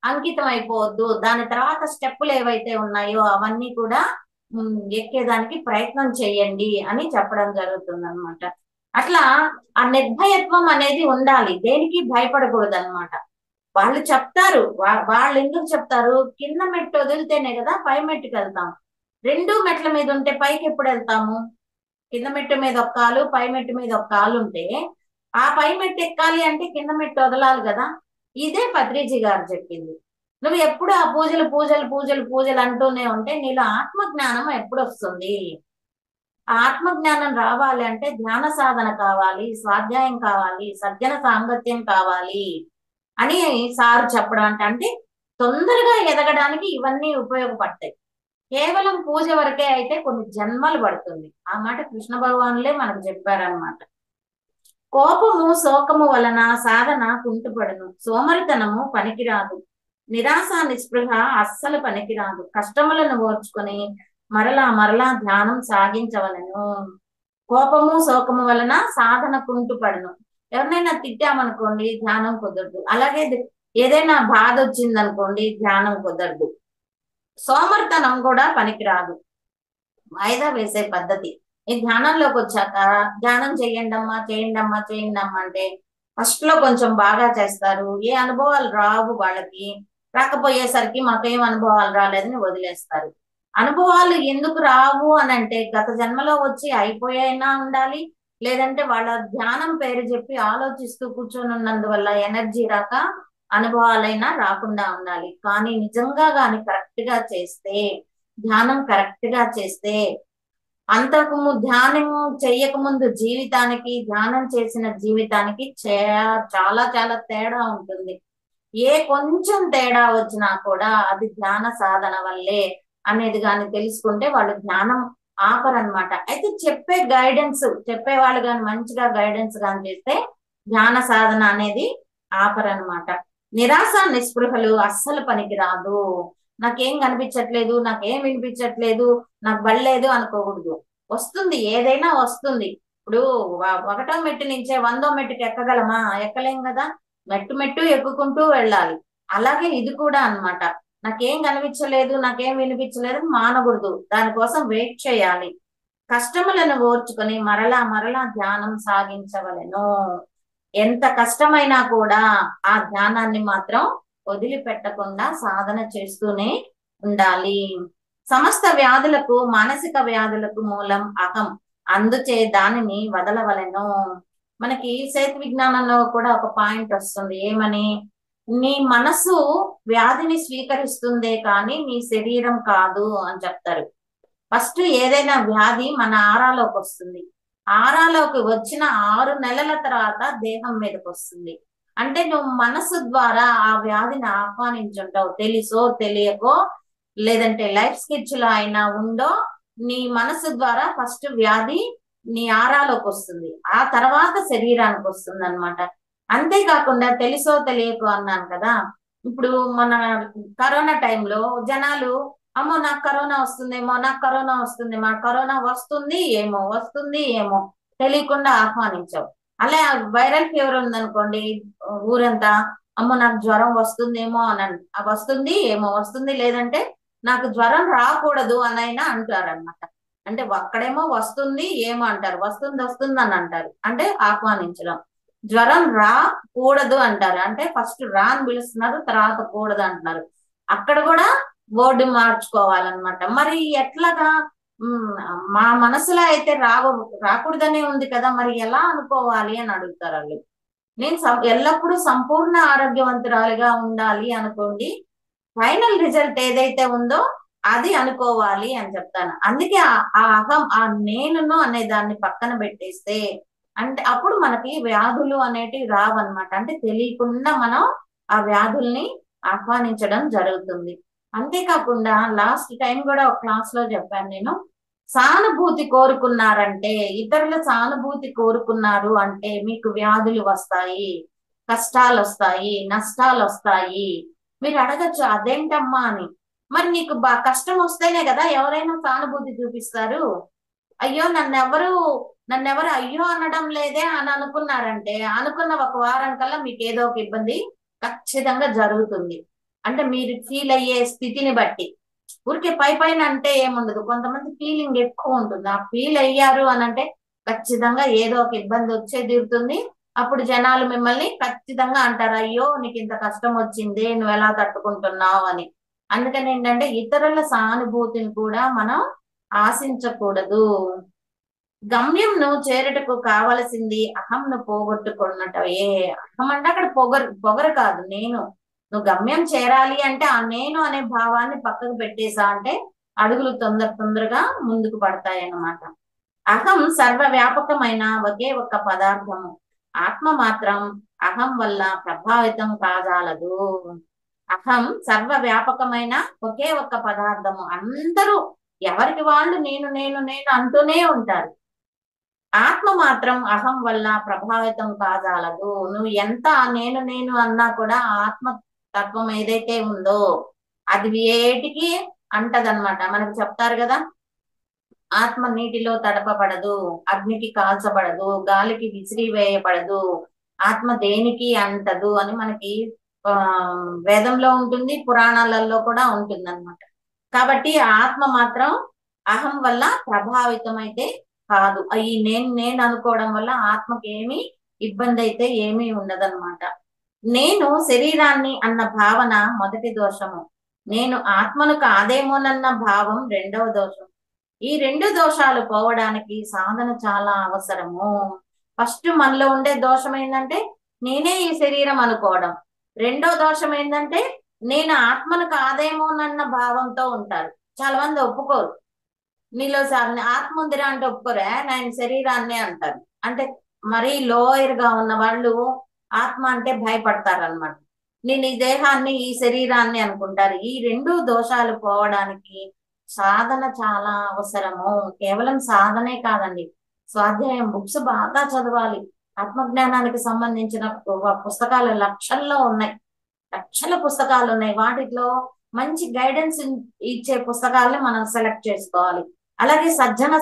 అంకితం అయిపోవద్దు. దాని తర్వాత స్టెప్పులు ఏవైతే ఉన్నాయో అవన్నీ కూడా ఎక్కేదానికి ప్రయత్నం చేయండి అని చెప్పడం జరుగుతుంది అనమాట. అట్లా ఆ నిర్భయత్వం అనేది ఉండాలి, దేనికి భయపడకూడదు అనమాట. వాళ్ళు చెప్తారు, వాళ్ళు ఎందుకు చెప్తారు, కింద మెట్టు వదిలితేనే కదా పై మెట్టుకి వెళ్తాం. 2 మెట్ల మీద ఉంటే పైకి ఎప్పుడు వెళ్తాము? కింద మెట్టు మీద ఒక కాలు, పై మెట్టు మీద ఒక కాలు ఉంటే ఆ పై మెట్టు ఎక్కాలి అంటే కింద మెట్టు వదలాలి కదా. ఇదే పత్రిజీ గారు చెప్పింది. నువ్వు ఎప్పుడు ఆ పూజలు పూజలు పూజలు పూజలు అంటూనే ఉంటే నీలో ఆత్మజ్ఞానం ఎప్పుడు వస్తుంది? ఆత్మజ్ఞానం రావాలి అంటే ధ్యాన సాధన కావాలి, స్వాధ్యాయం కావాలి, సజ్జన సాంగత్యం కావాలి అని సారు చెప్పడం. అంటే తొందరగా ఎదగడానికి ఇవన్నీ ఉపయోగపడతాయి. కేవలం పూజ వరకే అయితే కొన్ని జన్మలు పడుతుంది. ఆ మాట కృష్ణ భగవానులే మనకు చెప్పారనమాట. కోపము శోకము వలన సాధన కుంటుపడును, సోమరితనము పనికిరాదు, నిరాశ నిస్పృహ అస్సలు పనికిరాదు, కష్టములను ఓర్చుకొని మరలా మరలా ధ్యానం సాగించవలను. కోపము శోకము వలన సాధన కుంటుపడును. ఎవరినైనా తిట్టామనుకోండి ధ్యానం కుదరదు. అలాగే ఏదైనా బాధ వచ్చిందనుకోండి ధ్యానం కుదరదు. సోమరితనం కూడా పనికిరాదు, వాయిదా వేసే పద్ధతి. ఈ ధ్యానంలోకి వచ్చాక ధ్యానం చేయండి అమ్మా అంటే ఫస్ట్ లో కొంచెం బాగా చేస్తారు, ఏ అనుభవాలు రావు వాళ్ళకి. రాకపోయేసరికి మాకేం అనుభవాలు రాలేదని వదిలేస్తారు. అనుభవాలు ఎందుకు రావు అని అంటే గత జన్మలో వచ్చి అయిపోయినా ఉండాలి, లేదంటే వాళ్ళ ధ్యానం పేరు చెప్పి ఆలోచిస్తూ కూర్చొని ఉన్నందువల్ల ఎనర్జీ రాక అనుభవాలైనా రాకుండా ఉండాలి. కానీ నిజంగా గాని కరెక్ట్ గా చేస్తే, ధ్యానం కరెక్ట్ గా చేస్తే అంతకు ధ్యానం చెయ్యక ముందు జీవితానికి ధ్యానం చేసిన జీవితానికి చాలా చాలా తేడా ఉంటుంది. ఏ కొంచెం తేడా వచ్చినా కూడా అది ధ్యాన సాధన వల్లే అనేది కానీ తెలుసుకుంటే వాళ్ళు ధ్యానం ఆపరనమాట. అయితే చెప్పేవాళ్ళు కానీ మంచిగా గైడెన్స్ కానీ చేస్తే ధ్యాన సాధన అనేది ఆపరనమాట. నిరాశ నిస్పృహలు అస్సలు పనికి రాదు. నాకేం కనిపించట్లేదు, నాకేం వినిపించట్లేదు, నాకు బళ్ళలేదు అనుకోకూడదు. వస్తుంది, ఏదైనా వస్తుంది. ఇప్పుడు 1వ మెట్టు నుంచే 100వ మెట్టుకి ఎక్కగలమా? ఎక్కలేం కదా. మెట్టు ఎక్కుకుంటూ వెళ్ళాలి. అలాగే ఇది కూడా అన్నమాట. నాకేం కనిపించలేదు, నాకేం వినిపించలేదు మానకూడదు, దానికోసం వెయిట్ చేయాలి. కష్టములను ఓర్చుకొని మరలా మరలా ధ్యానం సాగించవలెను. ఎంత కష్టమైనా కూడా ఆ ధ్యానాన్ని మాత్రం వదిలిపెట్టకుండా సాధన చేస్తూనే ఉండాలి. సమస్త వ్యాధులకు మానసిక వ్యాధులకు మూలం అహం, అందుచే దానిని వదలవలెను. మనకి శేతు విజ్ఞానంలో కూడా ఒక పాయింట్ వస్తుంది, ఏమని? నీ మనసు వ్యాధిని స్వీకరిస్తుందే కానీ నీ శరీరం కాదు అని చెప్తారు. ఫస్ట్ ఏదైనా వ్యాధి మన ఆరాలోకి వస్తుంది, ఆరాలోకి వచ్చిన 6 నెలల తర్వాత దేహం మీదకి వస్తుంది. అంటే నువ్వు మనసు ద్వారా ఆ వ్యాధిని ఆహ్వానించుంటావు, తెలుసో తెలియకో, లేదంటే లైఫ్ స్కెచ్ లో అయినా ఉందో, నీ మనసు ద్వారా ఫస్ట్ వ్యాధి నీ ఆరాలోకి వస్తుంది, ఆ తర్వాత శరీరానికి వస్తుంది అనమాట. అంతేకాకుండా తెలుసో తెలియకో అన్నాను కదా. ఇప్పుడు మన కరోనా టైంలో జనాలు అమ్మో నాకు కరోనా వస్తుందేమో, నాకు కరోనా వస్తుందేమో, కరోనా వస్తుంది ఏమో తెలియకుండా ఆహ్వానించావు. అలా వైరల్ ఫీవర్ ఉందనుకోండి, ఊరంతా అమ్మో నాకు జ్వరం వస్తుందేమో వస్తుంది, లేదంటే నాకు జ్వరం రాకూడదు అనైనా అంటారన్నమాట. అంటే అక్కడేమో వస్తుంది ఏమో అంటారు, వస్తుంది అని అంటారు, అంటే ఆహ్వానించడం. జ్వరం రాకూడదు అంటారు. అంటే ఫస్ట్ రా అని పిలుస్తున్నారు, తర్వాత కూడదు అంటున్నారు. అక్కడ కూడా బోర్డు మార్చుకోవాలన్నమాట. మరి ఎట్లాగా? ఉమ్, మా మనసులో అయితే రాకూడదనే ఉంది కదా, మరి ఎలా అనుకోవాలి అని అడుగుతారు వాళ్ళు. నేను ఎల్లప్పుడూ సంపూర్ణ ఆరోగ్యవంతురాలిగా ఉండాలి అనుకోండి, ఫైనల్ రిజల్ట్ ఏదైతే ఉందో అది అనుకోవాలి అని చెప్తాను. అందుకే ఆ అహం, ఆ నేనును అనే దాన్ని పక్కన పెట్టేస్తే, అంటే అప్పుడు మనకి వ్యాధులు అనేటివి రావన్నమాట. అంటే తెలియకుండా మనం ఆ వ్యాధుల్ని ఆహ్వానించడం జరుగుతుంది. అంతేకాకుండా లాస్ట్ టైం కూడా ఒక క్లాస్ లో చెప్పాను నేను, సానుభూతి కోరుకున్నారంటే, ఇతరుల సానుభూతి కోరుకున్నారు అంటే మీకు వ్యాధులు వస్తాయి, కష్టాలు వస్తాయి, నష్టాలు వస్తాయి. మీరు అడగచ్చు అదేంటమ్మా అని. మరి నీకు కష్టం వస్తేనే కదా ఎవరైనా సానుభూతి చూపిస్తారు. అయ్యో నన్నెవరు అయ్యో అనడం లేదే అని అనుకున్నారంటే, అనుకున్న ఒక వారం కల్లా మీకు ఏదో ఒక ఇబ్బంది ఖచ్చితంగా జరుగుతుంది. అంటే మీరు ఫీల్ అయ్యే స్థితిని బట్టి. ఊరికే పైన అంటే ఏముండదు, కొంతమంది ఫీలింగ్ ఎక్కువ ఉంటుంది. ఆ ఫీల్ అయ్యారు అని అంటే ఖచ్చితంగా ఏదో ఒక ఇబ్బంది వచ్చే తీరుతుంది. అప్పుడు జనాలు మిమ్మల్ని ఖచ్చితంగా అంటారు, అయ్యో నీకు ఇంత కష్టం వచ్చింది, నువ్వు ఎలా తట్టుకుంటున్నావు అని. అందుకని ఏంటంటే ఇతరుల సానుభూతిని కూడా మనం ఆశించకూడదు. గమ్యంను చేరుటకు కావలసింది అహంను పోగొట్టుకున్నటయే. అహం అంటే అక్కడ పొగరు కాదు, నేను. నువ్వు గమ్యం చేరాలి అంటే ఆ నేను అనే భావాన్ని పక్కకు పెట్టేసా అంటే అడుగులు తొందరగా ముందుకు పడతాయి అన్నమాట. అహం సర్వవ్యాపకమైన ఒకే ఒక్క పదార్థము. ఆత్మ మాత్రం అహం వల్ల ప్రభావితం కాజాలదు. అహం సర్వవ్యాపకమైన ఒకే ఒక్క పదార్థము. అందరూ ఎవరికి వాళ్ళు నేను నేను నేను అంటూనే ఉంటారు. ఆత్మ మాత్రం అహం వల్ల ప్రభావితం కాజాలదు. నువ్వు ఎంత నేను నేను అన్నా కూడా ఆత్మ తత్వం ఏదైతే ఉందో అది వేటికి అంటదన్నమాట. మనకు చెప్తారు కదా, ఆత్మ నీటిలో తడపబడదు, అగ్నికి కాల్చబడదు, గాలికి విసిరివేయబడదు, ఆత్మ దేనికి అంటదు అని మనకి ఆ వేదంలో ఉంటుంది, పురాణాలలో కూడా ఉంటుంది అనమాట. కాబట్టి ఆత్మ మాత్రం అహం వల్ల ప్రభావితం అయితే కాదు. ఈ నేను అనుకోవడం వల్ల ఆత్మకి ఏమి ఇబ్బంది అయితే ఏమీ ఉండదన్నమాట. నేను శరీరాన్ని అన్న భావన మొదటి దోషము, నేను ఆత్మను కాదేమోనన్న భావం రెండవ దోషం. ఈ రెండు దోషాలు పోవడానికి సాధన చాలా అవసరము. ఫస్ట్ మనలో ఉండే దోషం ఏంటంటే నేనే ఈ శరీరం అనుకోవడం. రెండో దోషం ఏంటంటే నేను ఆత్మను కాదేమోనన్న భావంతో ఉంటారు. చాలా మంది ఒప్పుకోరు. నీలో ఆత్మ ఉందిరా అంటే ఒప్పుకోరా, నేను శరీరాన్ని అంటారు. అంటే మరీ లోయర్ గా ఉన్న వాళ్ళు ఆత్మ అంటే భయపడతారు అనమాట. నేను ఈ దేహాన్ని ఈ శరీరాన్ని అనుకుంటారు. ఈ రెండు దోషాలు పోవడానికి సాధన చాలా అవసరము. కేవలం సాధనే కాదండి, స్వాధ్యాయం బుక్స్ బాగా చదవాలి. ఆత్మజ్ఞానానికి సంబంధించిన పుస్తకాలు లక్షల్లో ఉన్నాయి, లక్షల పుస్తకాలు ఉన్నాయి. వాటిలో మంచి గైడెన్స్ ఇచ్చే పుస్తకాలని మనం సెలెక్ట్ చేసుకోవాలి. అలాగే సజ్జన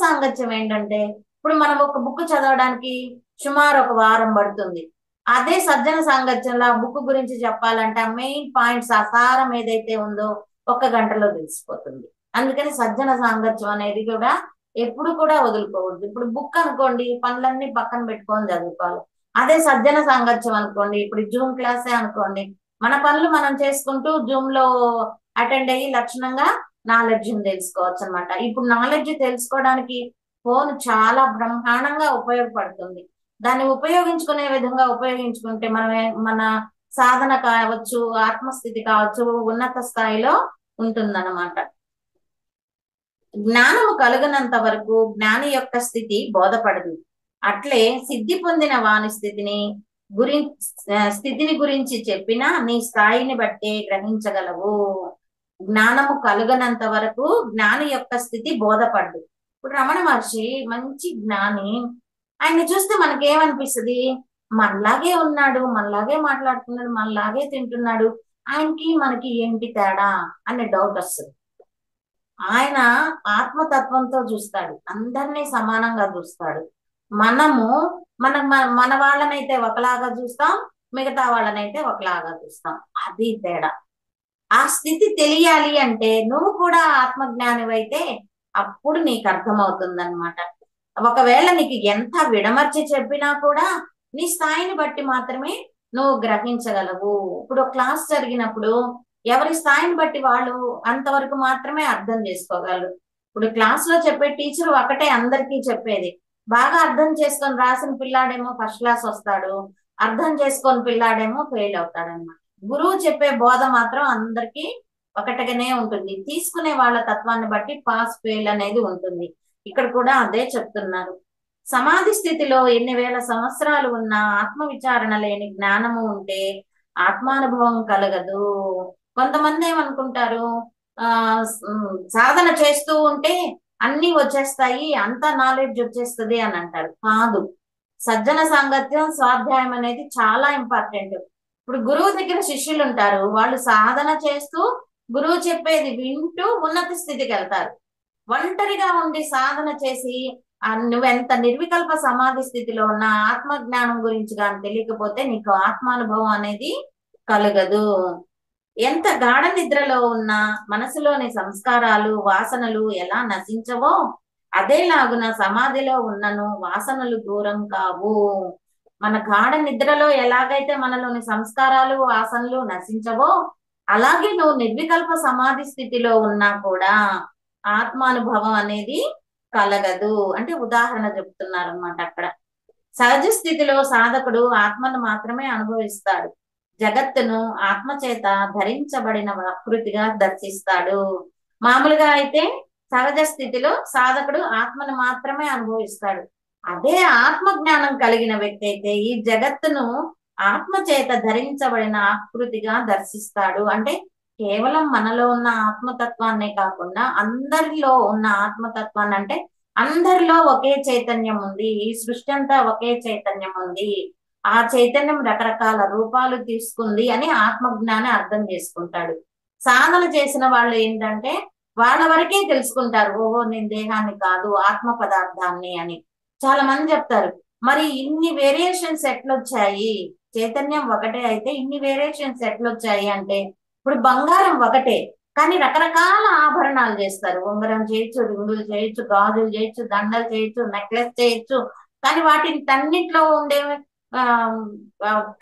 సాంగత్యం ఏంటంటే, ఇప్పుడు మనం ఒక బుక్ చదవడానికి సుమారు ఒక వారం పడుతుంది. అదే సజ్జన సాంగత్యంలో ఆ బుక్ గురించి చెప్పాలంటే ఆ మెయిన్ పాయింట్స్, ఆ సారం ఏదైతే ఉందో 1 గంటలో తెలిసిపోతుంది. అందుకని సజ్జన సాంగత్యం అనేది కూడా ఎప్పుడు కూడా వదులుకోవద్దు. ఇప్పుడు బుక్ అనుకోండి, పనులన్నీ పక్కన పెట్టుకొని చదువుకోవాలి. అదే సజ్జన సాంగత్యం అనుకోండి, ఇప్పుడు జూమ్ క్లాసే అనుకోండి, మన పనులు మనం చేసుకుంటూ జూమ్ లో అటెండ్ అయ్యి లక్షణంగా నాలెడ్జ్ తెలుసుకోవచ్చు అనమాట. ఇప్పుడు నాలెడ్జ్ తెలుసుకోవడానికి ఫోన్ చాలా బ్రహ్మాండంగా ఉపయోగపడుతుంది. దాన్ని ఉపయోగించుకునే విధంగా ఉపయోగించుకుంటే మన సాధన కావచ్చు, ఆత్మస్థితి కావచ్చు, ఉన్నత స్థాయిలో ఉంటుందన్నమాట. జ్ఞానము కలుగనంత వరకు జ్ఞాని యొక్క స్థితి బోధపడదు. అట్లే సిద్ధి పొందిన వాని స్థితిని గురించి చెప్పినా నీ స్థాయిని బట్టే గ్రహించగలవు. జ్ఞానము కలుగనంత వరకు జ్ఞాని యొక్క స్థితి బోధపడదు. ఇప్పుడు రమణ మహర్షి మంచి జ్ఞాని, ఆయన్ని చూస్తే మనకేమనిపిస్తుంది? మనలాగే ఉన్నాడు, మనలాగే మాట్లాడుతున్నాడు, మనలాగే తింటున్నాడు, ఆయనకి మనకి ఏంటి తేడా అనే డౌట్ వస్తుంది. ఆయన ఆత్మతత్వంతో చూస్తాడు, అందరినీ సమానంగా చూస్తాడు. మనము మన వాళ్ళనైతే ఒకలాగా చూస్తాం, మిగతా వాళ్ళనైతే ఒకలాగా చూస్తాం. అది తేడా. ఆ స్థితి తెలియాలి అంటే నువ్వు కూడా ఆత్మజ్ఞానివైతే అప్పుడు నీకు అర్థమవుతుంది అనమాట. ఒకవేళ నీకు ఎంత విడమర్చి చెప్పినా కూడా నీ స్థాయిని బట్టి మాత్రమే నువ్వు గ్రహించగలవు. ఇప్పుడు క్లాస్ జరిగినప్పుడు ఎవరి స్థాయిని బట్టి వాళ్ళు అంతవరకు మాత్రమే అర్థం చేసుకోగలరు. ఇప్పుడు క్లాస్ లో చెప్పే టీచర్ ఒకటే అందరికీ చెప్పేది. బాగా అర్థం చేసుకొని రాసిన పిల్లాడేమో ఫస్ట్ క్లాస్ వస్తాడు, అర్థం చేసుకొని పిల్లాడేమో ఫెయిల్ అవుతాడు అనమాట. గురువు చెప్పే బోధ మాత్రం అందరికీ ఒకటిగానే ఉంటుంది. తీసుకునే వాళ్ళ తత్వాన్ని బట్టి పాస్ ఫెయిల్ అనేది ఉంటుంది. ఇక్కడ కూడా అదే చెప్తున్నారు. సమాధి స్థితిలో ఎన్ని వేల సంవత్సరాలు ఉన్నా ఆత్మ విచారణ లేని జ్ఞానము ఉంటే ఆత్మానుభవం కలగదు. కొంతమంది ఏమనుకుంటారు, ఆ సాధన చేస్తూ ఉంటే అన్ని వచ్చేస్తాయి, అంత నాలెడ్జ్ వచ్చేస్తుంది అని అంటారు. కాదు, సజ్జన సాంగత్యం, స్వాధ్యాయం అనేది చాలా ఇంపార్టెంట్. ఇప్పుడు గురువు దగ్గర శిష్యులు ఉంటారు, వాళ్ళు సాధన చేస్తూ గురువు చెప్పేది వింటూ ఉన్నత స్థితికి వెళ్తారు. ఒంటరిగా ఉండి సాధన చేసి నువ్వెంత నిర్వికల్ప సమాధి స్థితిలో ఉన్న ఆత్మ జ్ఞానం గురించి కానీ తెలియకపోతే నీకు ఆత్మానుభవం అనేది కలగదు. ఎంత గాఢ నిద్రలో ఉన్న మనసులోని సంస్కారాలు, వాసనలు ఎలా నశించవో అదేలాగున సమాధిలో ఉన్నను వాసనలు దూరం కావు. మన గాఢ నిద్రలో ఎలాగైతే మనలోని సంస్కారాలు, వాసనలు నశించవో అలాగే నువ్వు నిర్వికల్ప సమాధి స్థితిలో ఉన్నా కూడా ఆత్మానుభవం అనేది కలగదు. అంటే ఉదాహరణ చెప్తున్నారు అనమాట అక్కడ. సహజ స్థితిలో సాధకుడు ఆత్మను మాత్రమే అనుభవిస్తాడు. జగత్తును ఆత్మ చేత ధరించబడిన ఆకృతిగా దర్శిస్తాడు. మామూలుగా అయితే సహజ స్థితిలో సాధకుడు ఆత్మను మాత్రమే అనుభవిస్తాడు. అదే ఆత్మ జ్ఞానం కలిగిన వ్యక్తి అయితే ఈ జగత్తును ఆత్మ చేత ధరించబడిన ఆకృతిగా దర్శిస్తాడు. అంటే కేవలం మనలో ఉన్న ఆత్మతత్వాన్నే కాకుండా అందరిలో ఉన్న ఆత్మతత్వాన్ని, అంటే అందరిలో ఒకే చైతన్యం ఉంది, ఈ సృష్టి అంతా ఒకే చైతన్యం ఉంది, ఆ చైతన్యం రకరకాల రూపాలు తీసుకుంది అని ఆత్మజ్ఞాని అర్థం చేసుకుంటాడు. సాధన చేసిన వాళ్ళు ఏంటంటే వాళ్ళ వరకే తెలుసుకుంటారు, ఓహో నేను దేహాన్ని కాదు ఆత్మ పదార్థాన్ని అని. చాలా మంది చెప్తారు, మరి ఇన్ని వేరియేషన్స్ ఎట్లొచ్చాయి, చైతన్యం ఒకటే అయితే ఇన్ని వేరియేషన్స్ ఎట్లొచ్చాయి అంటే, ఇప్పుడు బంగారం ఒకటే కానీ రకరకాల ఆభరణాలు చేస్తారు. ఉంగరం చేయొచ్చు, రింగులు చేయొచ్చు, గాజులు చేయొచ్చు, దండలు చేయొచ్చు, నెక్లెస్ చేయొచ్చు. కానీ వాటిని తన్నిట్లో ఉండే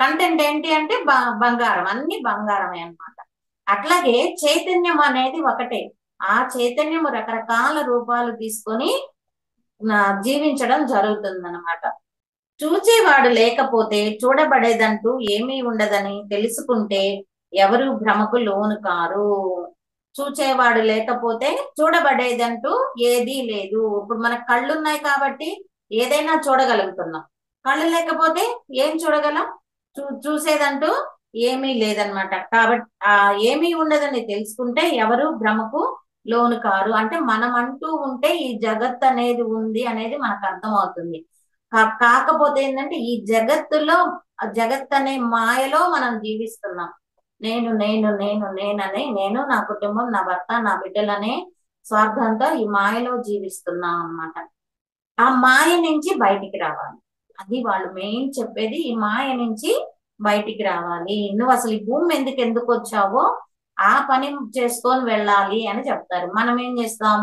కంటెంట్ ఏంటి అంటే బంగారం, అన్ని బంగారమే అన్నమాట. అట్లాగే చైతన్యం అనేది ఒకటే, ఆ చైతన్యం రకరకాల రూపాలు తీసుకొని జీవించడం జరుగుతుంది అనమాట. చూచేవాడు లేకపోతే చూడబడేదంటూ ఏమీ ఉండదని తెలుసుకుంటే ఎవరు భ్రమకు లోను కారు. చూచేవాడు లేకపోతే చూడబడేదంటూ ఏదీ లేదు. ఇప్పుడు మనకు కళ్ళు ఉన్నాయి కాబట్టి ఏదైనా చూడగలుగుతున్నాం, కళ్ళు లేకపోతే ఏం చూడగలం? చూసేదంటూ ఏమీ లేదనమాట. కాబట్టి ఏమీ ఉండదని తెలుసుకుంటే ఎవరు భ్రమకు లోను కారు. అంటే మనం అంటూ ఉంటే ఈ జగత్ అనేది ఉంది అనేది మనకు అర్థం అవుతుంది. కాకపోతే ఏంటంటే ఈ జగత్తులో, జగత్ అనే మాయలో మనం జీవిస్తున్నాం. నేను నేను నేను నేననే, నేను నా కుటుంబం, నా భర్త, నా బిడ్డలనే స్వార్థంతో ఈ మాయలో జీవిస్తున్నాం అన్నమాట. ఆ మాయ నుంచి బయటికి రావాలి, అది వాళ్ళు మెయిన్ చెప్పేది. ఈ మాయ నుంచి బయటికి రావాలి, నువ్వు అసలు ఈ భూమి ఎందుకు వచ్చావో ఆ పని చేసుకొని వెళ్ళాలి అని చెప్తారు. మనం ఏం చేస్తాం,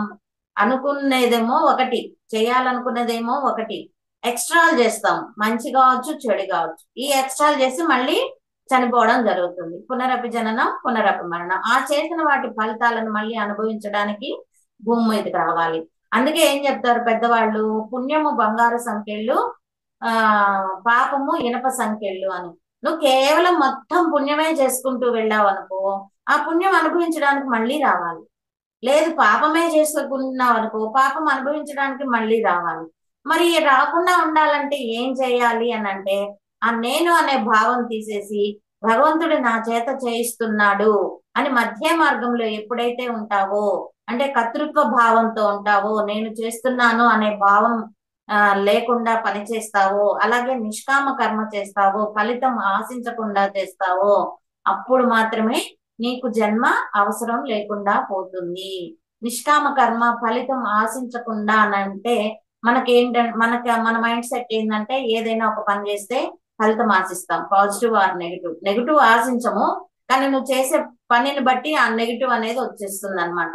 అనుకునేదేమో ఒకటి, చేయాలనుకునేదేమో ఒకటి, ఎక్స్ట్రాలు చేస్తాం, మంచి కావచ్చు చెడు కావచ్చు. ఈ ఎక్స్ట్రాలు చేసి మళ్ళీ చనిపోవడం జరుగుతుంది. పునరపి జననం పునరపి మరణం. ఆ చేసిన వాటి ఫలితాలను మళ్ళీ అనుభవించడానికి భూమి మీదకి రావాలి. అందుకే ఏం చెప్తారు పెద్దవాళ్ళు, పుణ్యము బంగారు సంఖ్యలు, పాపము ఇనప సంఖ్యలు అని. నువ్వు కేవలం మొత్తం పుణ్యమే చేసుకుంటూ వెళ్ళావు అనుకో, ఆ పుణ్యం అనుభవించడానికి మళ్ళీ రావాలి. లేదు పాపమే చేసుకున్నావు అనుకో, పాపం అనుభవించడానికి మళ్ళీ రావాలి. మరి రాకుండా ఉండాలంటే ఏం చేయాలి అని అంటే, ఆ నేను అనే భావం తీసేసి భగవంతుడు నా చేత చేయిస్తున్నాడు అని మధ్య మార్గంలో ఎప్పుడైతే ఉంటావో, అంటే కర్తృత్వ భావంతో ఉంటావో, నేను చేస్తున్నాను అనే భావం లేకుండా పని చేస్తావో, అలాగే నిష్కామ కర్మ చేస్తావో, ఫలితం ఆశించకుండా చేస్తావో, అప్పుడు మాత్రమే నీకు జన్మ అవసరం లేకుండా పోతుంది. నిష్కామ కర్మ ఫలితం ఆశించకుండా అంటే మనకేంటంటే మన మైండ్ సెట్ ఏంటంటే ఏదైనా ఒక పని చేస్తే ఫలితం ఆశిస్తాం, పాజిటివ్ ఆర్ నెగిటివ్. నెగిటివ్ ఆశించము, కానీ నువ్వు చేసే పనిని బట్టి ఆ నెగిటివ్ అనేది వచ్చేస్తుంది అనమాట.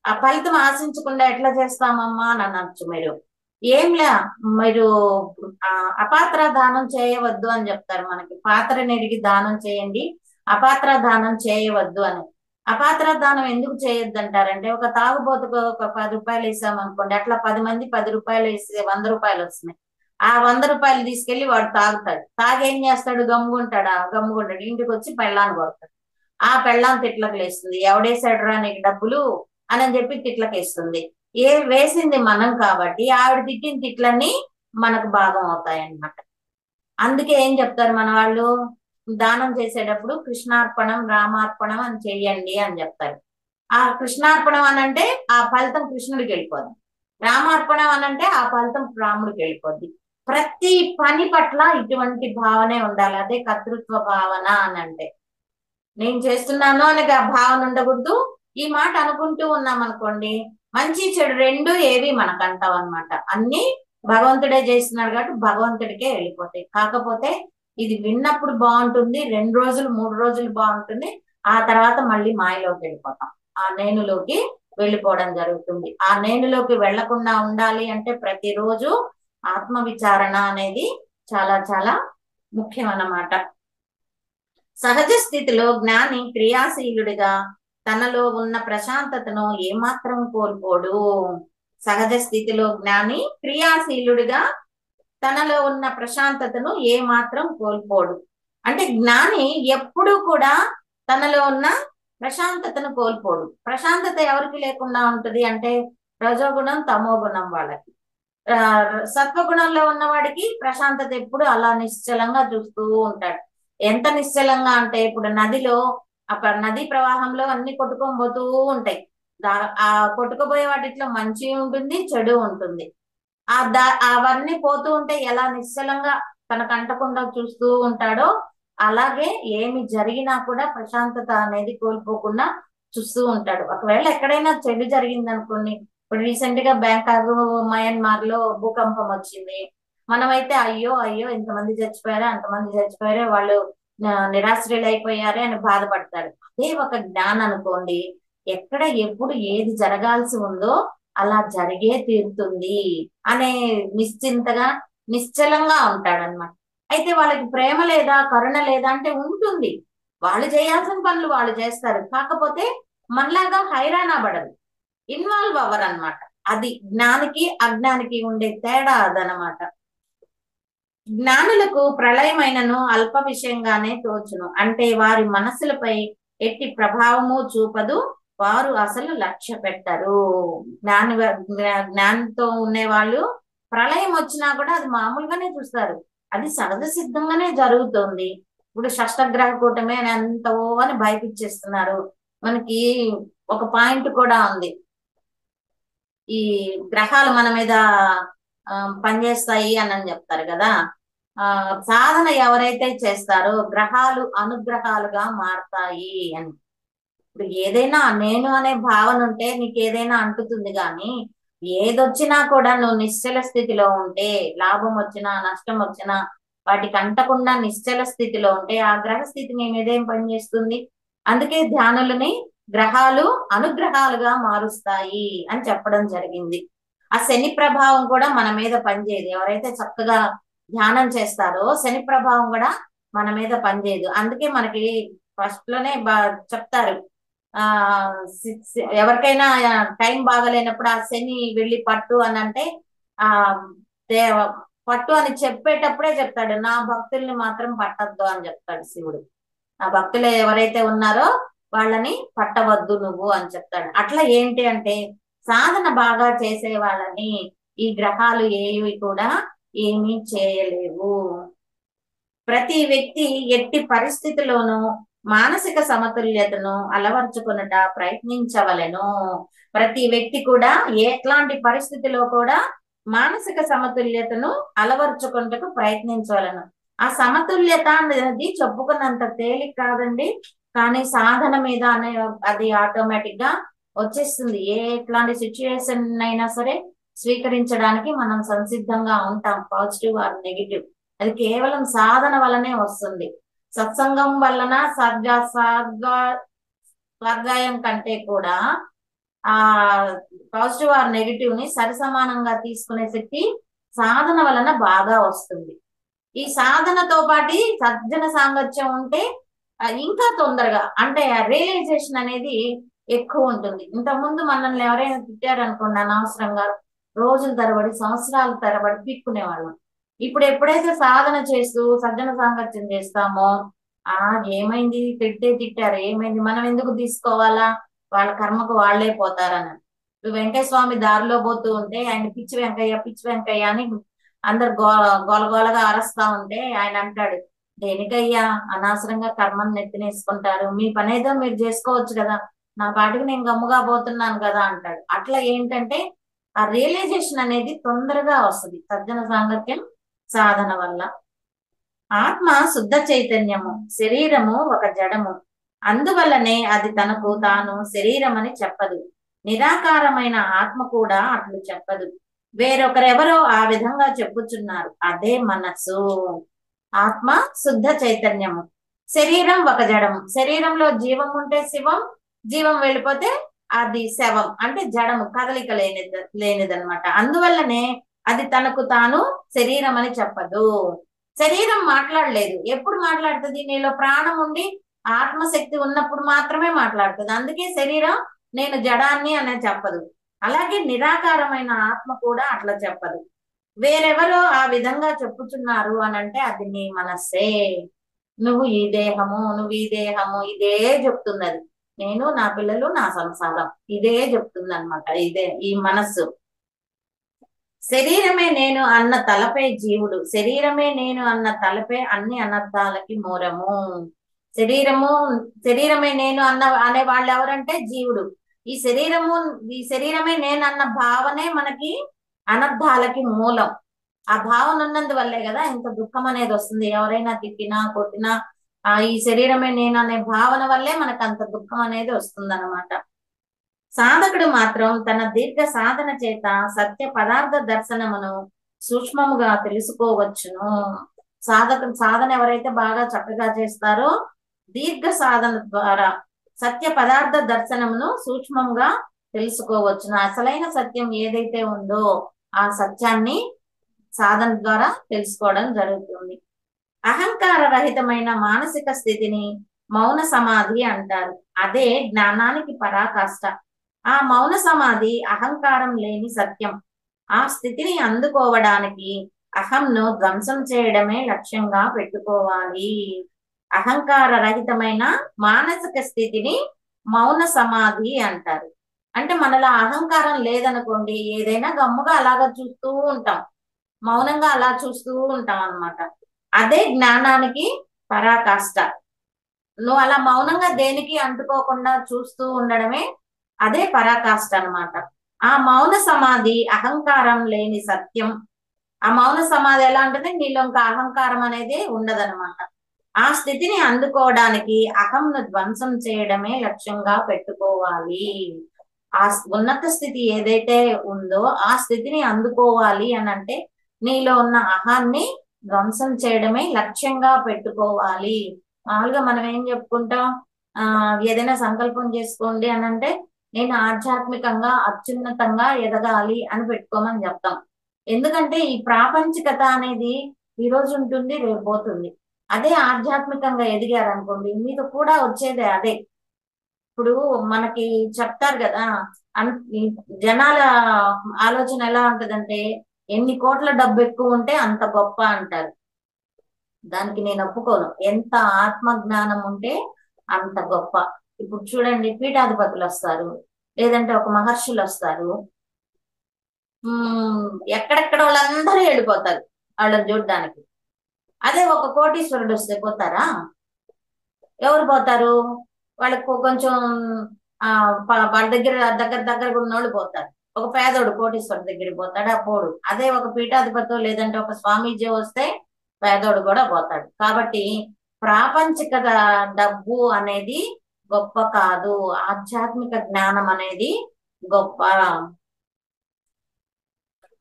ఆ ఫలితం ఆశించకుండా ఎట్లా చేస్తామమ్మా అని అనొచ్చు మీరు. ఏంలా మీరు ఆ అపాత్ర దానం చేయవద్దు అని చెప్తారు మనకి. పాత్రని ఎరిగి దానం చేయండి, అపాత్ర దానం చేయవద్దు అని. అపాత్ర దానం ఎందుకు చేయొద్దు అంటారంటే, ఒక తాగుబోతుకు ఒక 10 రూపాయలు వేసామనుకోండి, అట్లా 10 మంది 10 రూపాయలు వేస్తే 100 రూపాయలు వస్తున్నాయి. ఆ 100 రూపాయలు తీసుకెళ్లి వాడు తాగుతాడు. తాగి ఏం చేస్తాడు? గమ్ముకుంటాడా? గమ్ముకుంటాడు. ఇంటికి వచ్చి పెళ్ళాన్ని కొడతాడు. ఆ పెళ్ళాం తిట్లకు లేస్తుంది, ఎవడేసాడు రా నీకు డబ్బులు అని చెప్పి తిట్లకేస్తుంది. వేసింది మనం కాబట్టి ఆవిడ తిట్టిన తిట్లన్నీ మనకు భాగం అవుతాయి అన్నమాట. అందుకే ఏం చెప్తారు మన వాళ్ళు, దానం చేసేటప్పుడు కృష్ణార్పణం రామార్పణం అని చెయ్యండి అని చెప్తారు. ఆ కృష్ణార్పణం అని అంటే ఆ ఫలితం కృష్ణుడికి వెళ్ళిపోద్ది, రామార్పణం అని అంటే ఆ ఫలితం రాముడికి వెళ్ళిపోద్ది. ప్రతి పని పట్ల ఇటువంటి భావనే ఉండాలి. అదే కర్తృత్వ భావన అని అంటే. నేను చేస్తున్నాను అనే భావన ఉండకూడదు. ఈ మాట అనుకుంటూ ఉన్నాం అనుకోండి, మంచి చెడు రెండు ఏవి మనకు అంటాం అనమాట. అన్ని భగవంతుడే చేస్తున్నాడు కాబట్టి భగవంతుడికే వెళ్ళిపోతాయి. కాకపోతే ఇది విన్నప్పుడు బాగుంటుంది, 2 రోజులు 3 రోజులు బాగుంటుంది, ఆ తర్వాత మళ్ళీ మాయలోకి వెళ్ళిపోతాం, ఆ నేనులోకి వెళ్ళిపోవడం జరుగుతుంది. ఆ నేనులోకి వెళ్లకుండా ఉండాలి అంటే ప్రతిరోజు ఆత్మ విచారణ అనేది చాలా చాలా ముఖ్యం అన్నమాట. సహజ స్థితిలో జ్ఞాని క్రియాశీలుడిగా తనలో ఉన్న ప్రశాంతతను ఏమాత్రం కోల్పోడు. సహజ స్థితిలో జ్ఞాని క్రియాశీలుడిగా తనలో ఉన్న ప్రశాంతతను ఏమాత్రం కోల్పోడు. అంటే జ్ఞాని ఎప్పుడూ కూడా తనలో ఉన్న ప్రశాంతతను కోల్పోడు. ప్రశాంతత ఎవరికి లేకుండా ఉంటది అంటే, రజోగుణం తమో గుణం వాళ్ళకి. సత్వగుణంలో ఉన్నవాడికి ప్రశాంతత ఎప్పుడు అలా నిశ్చలంగా చూస్తూ ఉంటాడు. ఎంత నిశ్చలంగా అంటే, ఇప్పుడు నదిలో నదీ ప్రవాహంలో అన్ని కొట్టుకొని పోతూ ఉంటాయి. ఆ కొట్టుకుపోయే వాటిలో మంచి ఉంటుంది, చెడు ఉంటుంది. అవన్నీ పోతూ ఉంటే ఎలా నిశ్చలంగా తనకు అంటకుండా చూస్తూ ఉంటాడో, అలాగే ఏమి జరిగినా కూడా ప్రశాంతత అనేది కోల్పోకుండా చూస్తూ ఉంటాడు. ఒకవేళ ఎక్కడైనా చెడు జరిగింది అనుకోండి, ఇప్పుడు రీసెంట్ గా బ్యాంకాక్ మయన్మార్ లో భూకంపం వచ్చింది. మనమైతే అయ్యో అయ్యో ఇంతమంది చచ్చిపోయారా, అంతమంది చచ్చిపోయారా, వాళ్ళు నిరాశ్రయులు అయిపోయారే అని బాధపడతాడు. అదే ఒక జ్ఞానం అనుకోండి, ఎక్కడ ఎప్పుడు ఏది జరగాల్సి ఉందో అలా జరిగే తీరుతుంది అనే నిశ్చింతగా నిశ్చలంగా ఉంటాడనమాట. అయితే వాళ్ళకి ప్రేమ లేదా, కరుణ లేదా అంటే ఉంటుంది. వాళ్ళు చేయాల్సిన పనులు వాళ్ళు చేస్తారు. కాకపోతే మనలాగా హైరాణ పడదు, ఇన్వాల్వ్ అవ్వరు అనమాట. అది జ్ఞానికి అజ్ఞానికి ఉండే తేడా అదనమాట. జ్ఞానులకు ప్రళయమైనను అల్ప విషయంగానే తోచును. అంటే వారి మనసులపై ఎట్టి ప్రభావము చూపదు, వారు అసలు లక్ష్య పెట్టరు. జ్ఞానంతో ఉండే వాళ్ళు ప్రళయం వచ్చినా కూడా అది మామూలుగానే చూస్తారు. అది సహజ సిద్ధంగానే జరుగుతుంది. ఇప్పుడు షష్టగ్రహ కూటమి అని అంత ఓ అని భయపిచ్చేస్తున్నారు. మనకి ఒక పాయింట్ కూడా ఉంది, ఈ గ్రహాలు మన మీద పనిచేస్తాయి అని చెప్తారు కదా. సాధన ఎవరైతే చేస్తారో గ్రహాలు అనుగ్రహాలుగా మారతాయి అని. ఇప్పుడు ఏదైనా నేను అనే భావన ఉంటే నీకు ఏదైనా అంటుతుంది, కానీ ఏదొచ్చినా కూడా నువ్వు నిశ్చల స్థితిలో ఉంటే, లాభం వచ్చినా నష్టం వచ్చినా వాటికి అంటకుండా నిశ్చల స్థితిలో ఉంటే ఆ గ్రహ స్థితి నీ మీదేం పనిచేస్తుంది. అందుకే ధ్యానులని గ్రహాలు అనుగ్రహాలుగా మారుస్తాయి అని చెప్పడం జరిగింది. ఆ శని ప్రభావం కూడా మన మీద పనిచేయదు. ఎవరైతే చక్కగా ధ్యానం చేస్తారో శని ప్రభావం కూడా మన మీద పనిచేయదు. అందుకే మనకి ఫస్ట్ లోనే చెప్తారు, ఎవరికైనా టైం బాగలేనప్పుడు ఆ శని వెళ్ళి పట్టు అని అంటే, ఆ పట్టు అని చెప్పేటప్పుడే చెప్తాడు, నా భక్తుల్ని మాత్రం పట్టద్దు అని చెప్తాడు శివుడు. ఆ భక్తులు ఎవరైతే ఉన్నారో వాళ్ళని పట్టవద్దు నువ్వు అని చెప్తాడు. అట్లా ఏంటి అంటే, సాధన బాగా చేసే వాళ్ళని ఈ గ్రహాలు ఏవి కూడా ఏమీ చేయలేవు. ప్రతి వ్యక్తి ఎట్టి పరిస్థితిలోనూ మానసిక సమతుల్యతను అలవర్చుకున్నట ప్రయత్నించవలెను. ప్రతి వ్యక్తి కూడా ఎట్లాంటి పరిస్థితిలో కూడా మానసిక సమతుల్యతను అలవర్చుకున్నటకు ప్రయత్నించవలను. ఆ సమతుల్యత అనేది చెప్పుకున్నంత తేలిక కాదండి, కానీ సాధన మీద అది ఆటోమేటిక్ గా వచ్చేస్తుంది. ఎట్లాంటి సిచ్యుయేషన్ అయినా సరే స్వీకరించడానికి మనం సంసిద్ధంగా ఉంటాం, పాజిటివ్ ఆర్ నెగిటివ్. అది కేవలం సాధన వల్లనే వస్తుంది. సత్సంగం వలన స్వాధ్యాయం కంటే కూడా ఆ పాజిటివ్ ఆర్ నెగిటివ్ ని సరిసమానంగా తీసుకునే శక్తి సాధన వలన బాగా వస్తుంది. ఈ సాధనతో పాటు సజ్జన సాంగత్యం ఉంటే ఇంకా తొందరగా అంటే రియలైజేషన్ అనేది ఎక్కువ ఉంటుంది. ఇంతకుముందు మనల్ని ఎవరైనా తిట్టారనుకోండి అనవసరంగా, రోజుల తరబడి సంవత్సరాల తరబడి పీక్కునేవాళ్ళం. ఇప్పుడు ఎప్పుడైతే సాధన చేస్తూ సజ్జన సాంగత్యం చేస్తామో, ఆ ఏమైంది, తిట్టారు, ఏమైంది, మనం ఎందుకు తీసుకోవాలా, వాళ్ళ కర్మకు వాళ్లే పోతారని. ఇప్పుడు వెంకయ్య స్వామి దారిలో పోతూ ఉంటే ఆయన పిచ్చి వెంకయ్య పిచ్చి వెంకయ్య అని అందరు గోలగోలగా అరస్తా ఉంటే ఆయన అంటాడు, దేనికయ్యా అనవసరంగా కర్మను నెత్తినేసుకుంటారు, మీ పనేదో మీరు చేసుకోవచ్చు కదా, నా పాటికి నేను గమ్ముగా పోతున్నాను కదా అంటాడు. అట్లా ఏంటంటే ఆ రియలైజేషన్ అనేది తొందరగా వస్తుంది సజ్జన సాంగత్యం సాధన వల్ల. ఆత్మ శుద్ధ చైతన్యము, శరీరము ఒక జడము, అందువల్లనే అది తనకు తాను శరీరమని చెప్పదు. నిరాకారమైన ఆత్మ కూడా అట్లు చెప్పదు. వేరొకరెవరో ఆ విధంగా చెప్పుచున్నారు, అదే మనస్సు. ఆత్మ శుద్ధ చైతన్యము, శరీరం ఒక జడము. శరీరంలో జీవం ఉంటే శివం, జీవం వెళ్ళిపోతే అది శవం, అంటే జడము, కదలిక లేనిదన్నమాట. అందువల్లనే అది తనకు తాను శరీరం అని చెప్పదు. శరీరం మాట్లాడలేదు. ఎప్పుడు మాట్లాడుతుంది? నీలో ప్రాణం ఉండి ఆత్మశక్తి ఉన్నప్పుడు మాత్రమే మాట్లాడుతుంది. అందుకే శరీరం నేను జడాన్ని అనే చెప్పదు. అలాగే నిరాకారమైన ఆత్మ కూడా అట్లా చెప్పదు. వేరెవరో ఆ విధంగా చెప్పుచున్నారు అని అంటే అది నీ మనస్సే. నువ్వు ఈ దేహము, నువ్వు ఈ దేహము, ఇదే చెప్తుంది అది. నేను, నా పిల్లలు, నా సంసారం, ఇదే చెప్తుంది అనమాట. ఇదే ఈ మనస్సు. శరీరమే నేను అన్న తలపే జీవుడు, శరీరమే నేను అన్న తలపే అన్ని అనర్థాలకి మూలము. శరీరమే నేను అనే వాళ్ళు ఎవరంటే జీవుడు. ఈ శరీరమే నేను అన్న భావనే మనకి అనర్థాలకి మూలం. ఆ భావన ఉన్నందువల్లే కదా ఇంత దుఃఖం అనేది వస్తుంది. ఎవరైనా తిట్టినా కొట్టినా ఈ శరీరమే నేను అనే భావన వల్లే మనకు అంత దుఃఖం అనేది వస్తుంది అనమాట. సాధకుడు మాత్రం తన దీర్ఘ సాధన చేత సత్య పదార్థ దర్శనమును సూక్ష్మముగా తెలుసుకోవచ్చును. సాధన ఎవరైతే బాగా చక్కగా చేస్తారో దీర్ఘ సాధన ద్వారా సత్య పదార్థ దర్శనమును సూక్ష్మంగా తెలుసుకోవచ్చును. అసలైన సత్యం ఏదైతే ఉందో ఆ సత్యాన్ని సాధన ద్వారా తెలుసుకోవడం జరుగుతుంది. అహంకార రహితమైన మానసిక స్థితిని మౌన సమాధి అంటారు. అదే జ్ఞానానికి పరాకాష్ట. ఆ మౌన సమాధి అహంకారం లేని సత్యం. ఆ స్థితిని అందుకోవడానికి అహంను ధ్వంసం చేయడమే లక్ష్యంగా పెట్టుకోవాలి. అహంకార రహితమైన మానసిక స్థితిని మౌన సమాధి అంటారు. అంటే మనలో అహంకారం లేదనుకోండి, ఏదైనా గమ్ముగా అలాగా చూస్తూ ఉంటాం, మౌనంగా అలా చూస్తూ ఉంటాం అన్నమాట. అదే జ్ఞానానికి పరాకాష్ట. నువ్వు అలా మౌనంగా దేనికి అంటుకోకుండా చూస్తూ ఉండడమే అదే పరాకాష్ట అన్నమాట. ఆ మౌన సమాధి అహంకారం లేని సత్యం. ఆ మౌన సమాధి ఎలా ఉంటుంది? నీలో ఇంకా అహంకారం అనేది ఉండదన్నమాట. ఆ స్థితిని అందుకోవడానికి అహంను ధ్వంసం చేయడమే లక్ష్యంగా పెట్టుకోవాలి. ఆ ఉన్నత స్థితి ఏదైతే ఉందో ఆ స్థితిని అందుకోవాలి అని అంటే నీలో ఉన్న అహాన్ని ధ్వంసం చేయడమే లక్ష్యంగా పెట్టుకోవాలి. మామూలుగా మనం ఏం చెప్పుకుంటాం, ఏదైనా సంకల్పం చేసుకోండి అని అంటే నేను ఆధ్యాత్మికంగా అత్యున్నతంగా ఎదగాలి అని పెట్టుకోమని చెప్తాం. ఎందుకంటే ఈ ప్రాపంచికత అనేది ఈ రోజు ఉంటుంది, రేపు పోతుంది. అదే ఆధ్యాత్మికంగా ఎదిగారనుకోండి మీకు కూడా వచ్చేదే అదే. ఇప్పుడు మనకి చెప్తారు కదా, జనాల ఆలోచన ఎలా ఉంటదంటే ఎన్ని కోట్ల డబ్బు ఎక్కువ ఉంటే అంత గొప్ప అంటారు. దానికి నేను ఒప్పుకోను. ఎంత ఆత్మజ్ఞానం ఉంటే అంత గొప్ప. ఇప్పుడు చూడండి, పీఠాధిపతులు వస్తారు, లేదంటే ఒక మహర్షులు వస్తారు, ఎక్కడెక్కడ వాళ్ళందరూ వెళ్ళిపోతారు వాళ్ళని చూడడానికి. అదే ఒక కోటీశ్వరుడు వస్తే పోతారా? ఎవరు పోతారు? వాళ్ళకి కొంచెం వాళ్ళ దగ్గర ఉన్నోళ్ళు పోతారు. ఒక పేదోడు కోటీశ్వరుడు దగ్గరికి పోతాడు, ఆ పోడు. అదే ఒక పీఠాధిపతి లేదంటే ఒక స్వామీజీ వస్తే పేదోడు కూడా పోతాడు. కాబట్టి ప్రాపంచిక డబ్బు అనేది గొప్ప కాదు, ఆధ్యాత్మిక జ్ఞానం అనేది గొప్ప.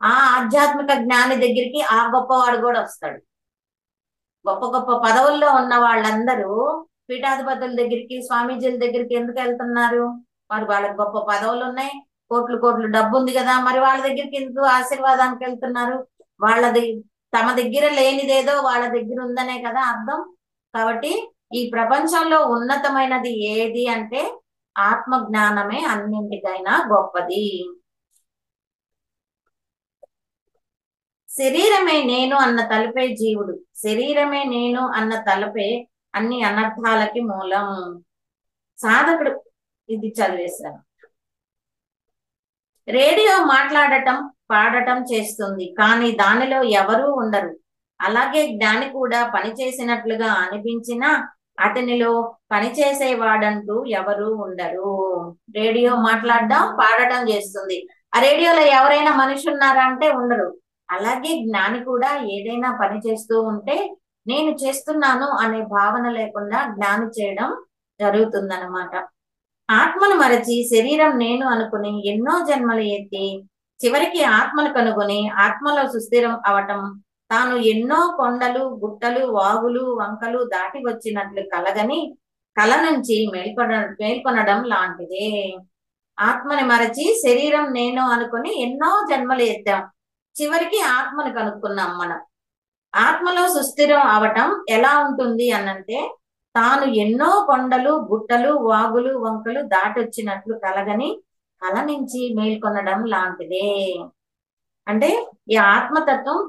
ఆ ఆధ్యాత్మిక జ్ఞాని దగ్గరికి ఆ గొప్పవాడు కూడా వస్తాడు. గొప్ప గొప్ప పదవుల్లో ఉన్న వాళ్ళందరూ పీఠాధిపతుల దగ్గరికి, స్వామీజీల దగ్గరికి ఎందుకు వెళ్తున్నారు? మరి వాళ్ళకి గొప్ప పదవులు ఉన్నాయి, కోట్లు కోట్లు డబ్బు ఉంది కదా, మరి వాళ్ళ దగ్గరికి ఎందుకు ఆశీర్వాదానికి వెళ్తున్నారు? వాళ్ళది తమ దగ్గర లేనిదేదో వాళ్ళ దగ్గర ఉందనే కదా అర్థం. కాబట్టి ఈ ప్రపంచంలో ఉన్నతమైనది ఏది అంటే ఆత్మ జ్ఞానమే అన్నింటికైనా గొప్పది. శరీరమే నేను అన్న తలపే జీవుడు, శరీరమే నేను అన్న తలపే అన్ని అనర్థాలకి మూలం. సాధకుడు ఇది చదివేశాను. రేడియో మాట్లాడటం పాడటం చేస్తుంది, కానీ దానిలో ఎవరూ ఉండరు. అలాగే జ్ఞాని కూడా పని చేసినట్లుగా అనిపించినా అతనిలో పనిచేసేవాడంటూ ఎవరూ ఉండరు. రేడియో మాట్లాడడం పాడటం చేస్తుంది, ఆ రేడియోలో ఎవరైనా మనిషి ఉన్నారా అంటే ఉండరు. అలాగే జ్ఞాని కూడా ఏదైనా పని చేస్తూ ఉంటే నేను చేస్తున్నాను అనే భావన లేకుండా జ్ఞాని చేయడం జరుగుతుందన్నమాట. ఆత్మను మరచి శరీరం నేను అనుకుని ఎన్నో జన్మలు ఎత్తి చివరికి ఆత్మను కనుగొని ఆత్మలో సుస్థిరం అవటం తాను ఎన్నో కొండలు గుట్టలు వాగులు వంకలు దాటి వచ్చినట్లు కలగని కల నుంచి మేల్కొనడం లాంటిదే. ఆత్మని మరచి శరీరం నేను అనుకుని ఎన్నో జన్మలు ఎత్తాం, చివరికి ఆత్మను కనుక్కున్నాం మనం. ఆత్మలో సుస్థిరం అవటం ఎలా ఉంటుంది అనంటే తాను ఎన్నో కొండలు గుట్టలు వాగులు వంకలు దాటొచ్చినట్లు కలగని కల నుంచి మేల్కొనడం లాంటిదే. అంటే ఈ ఆత్మతత్వం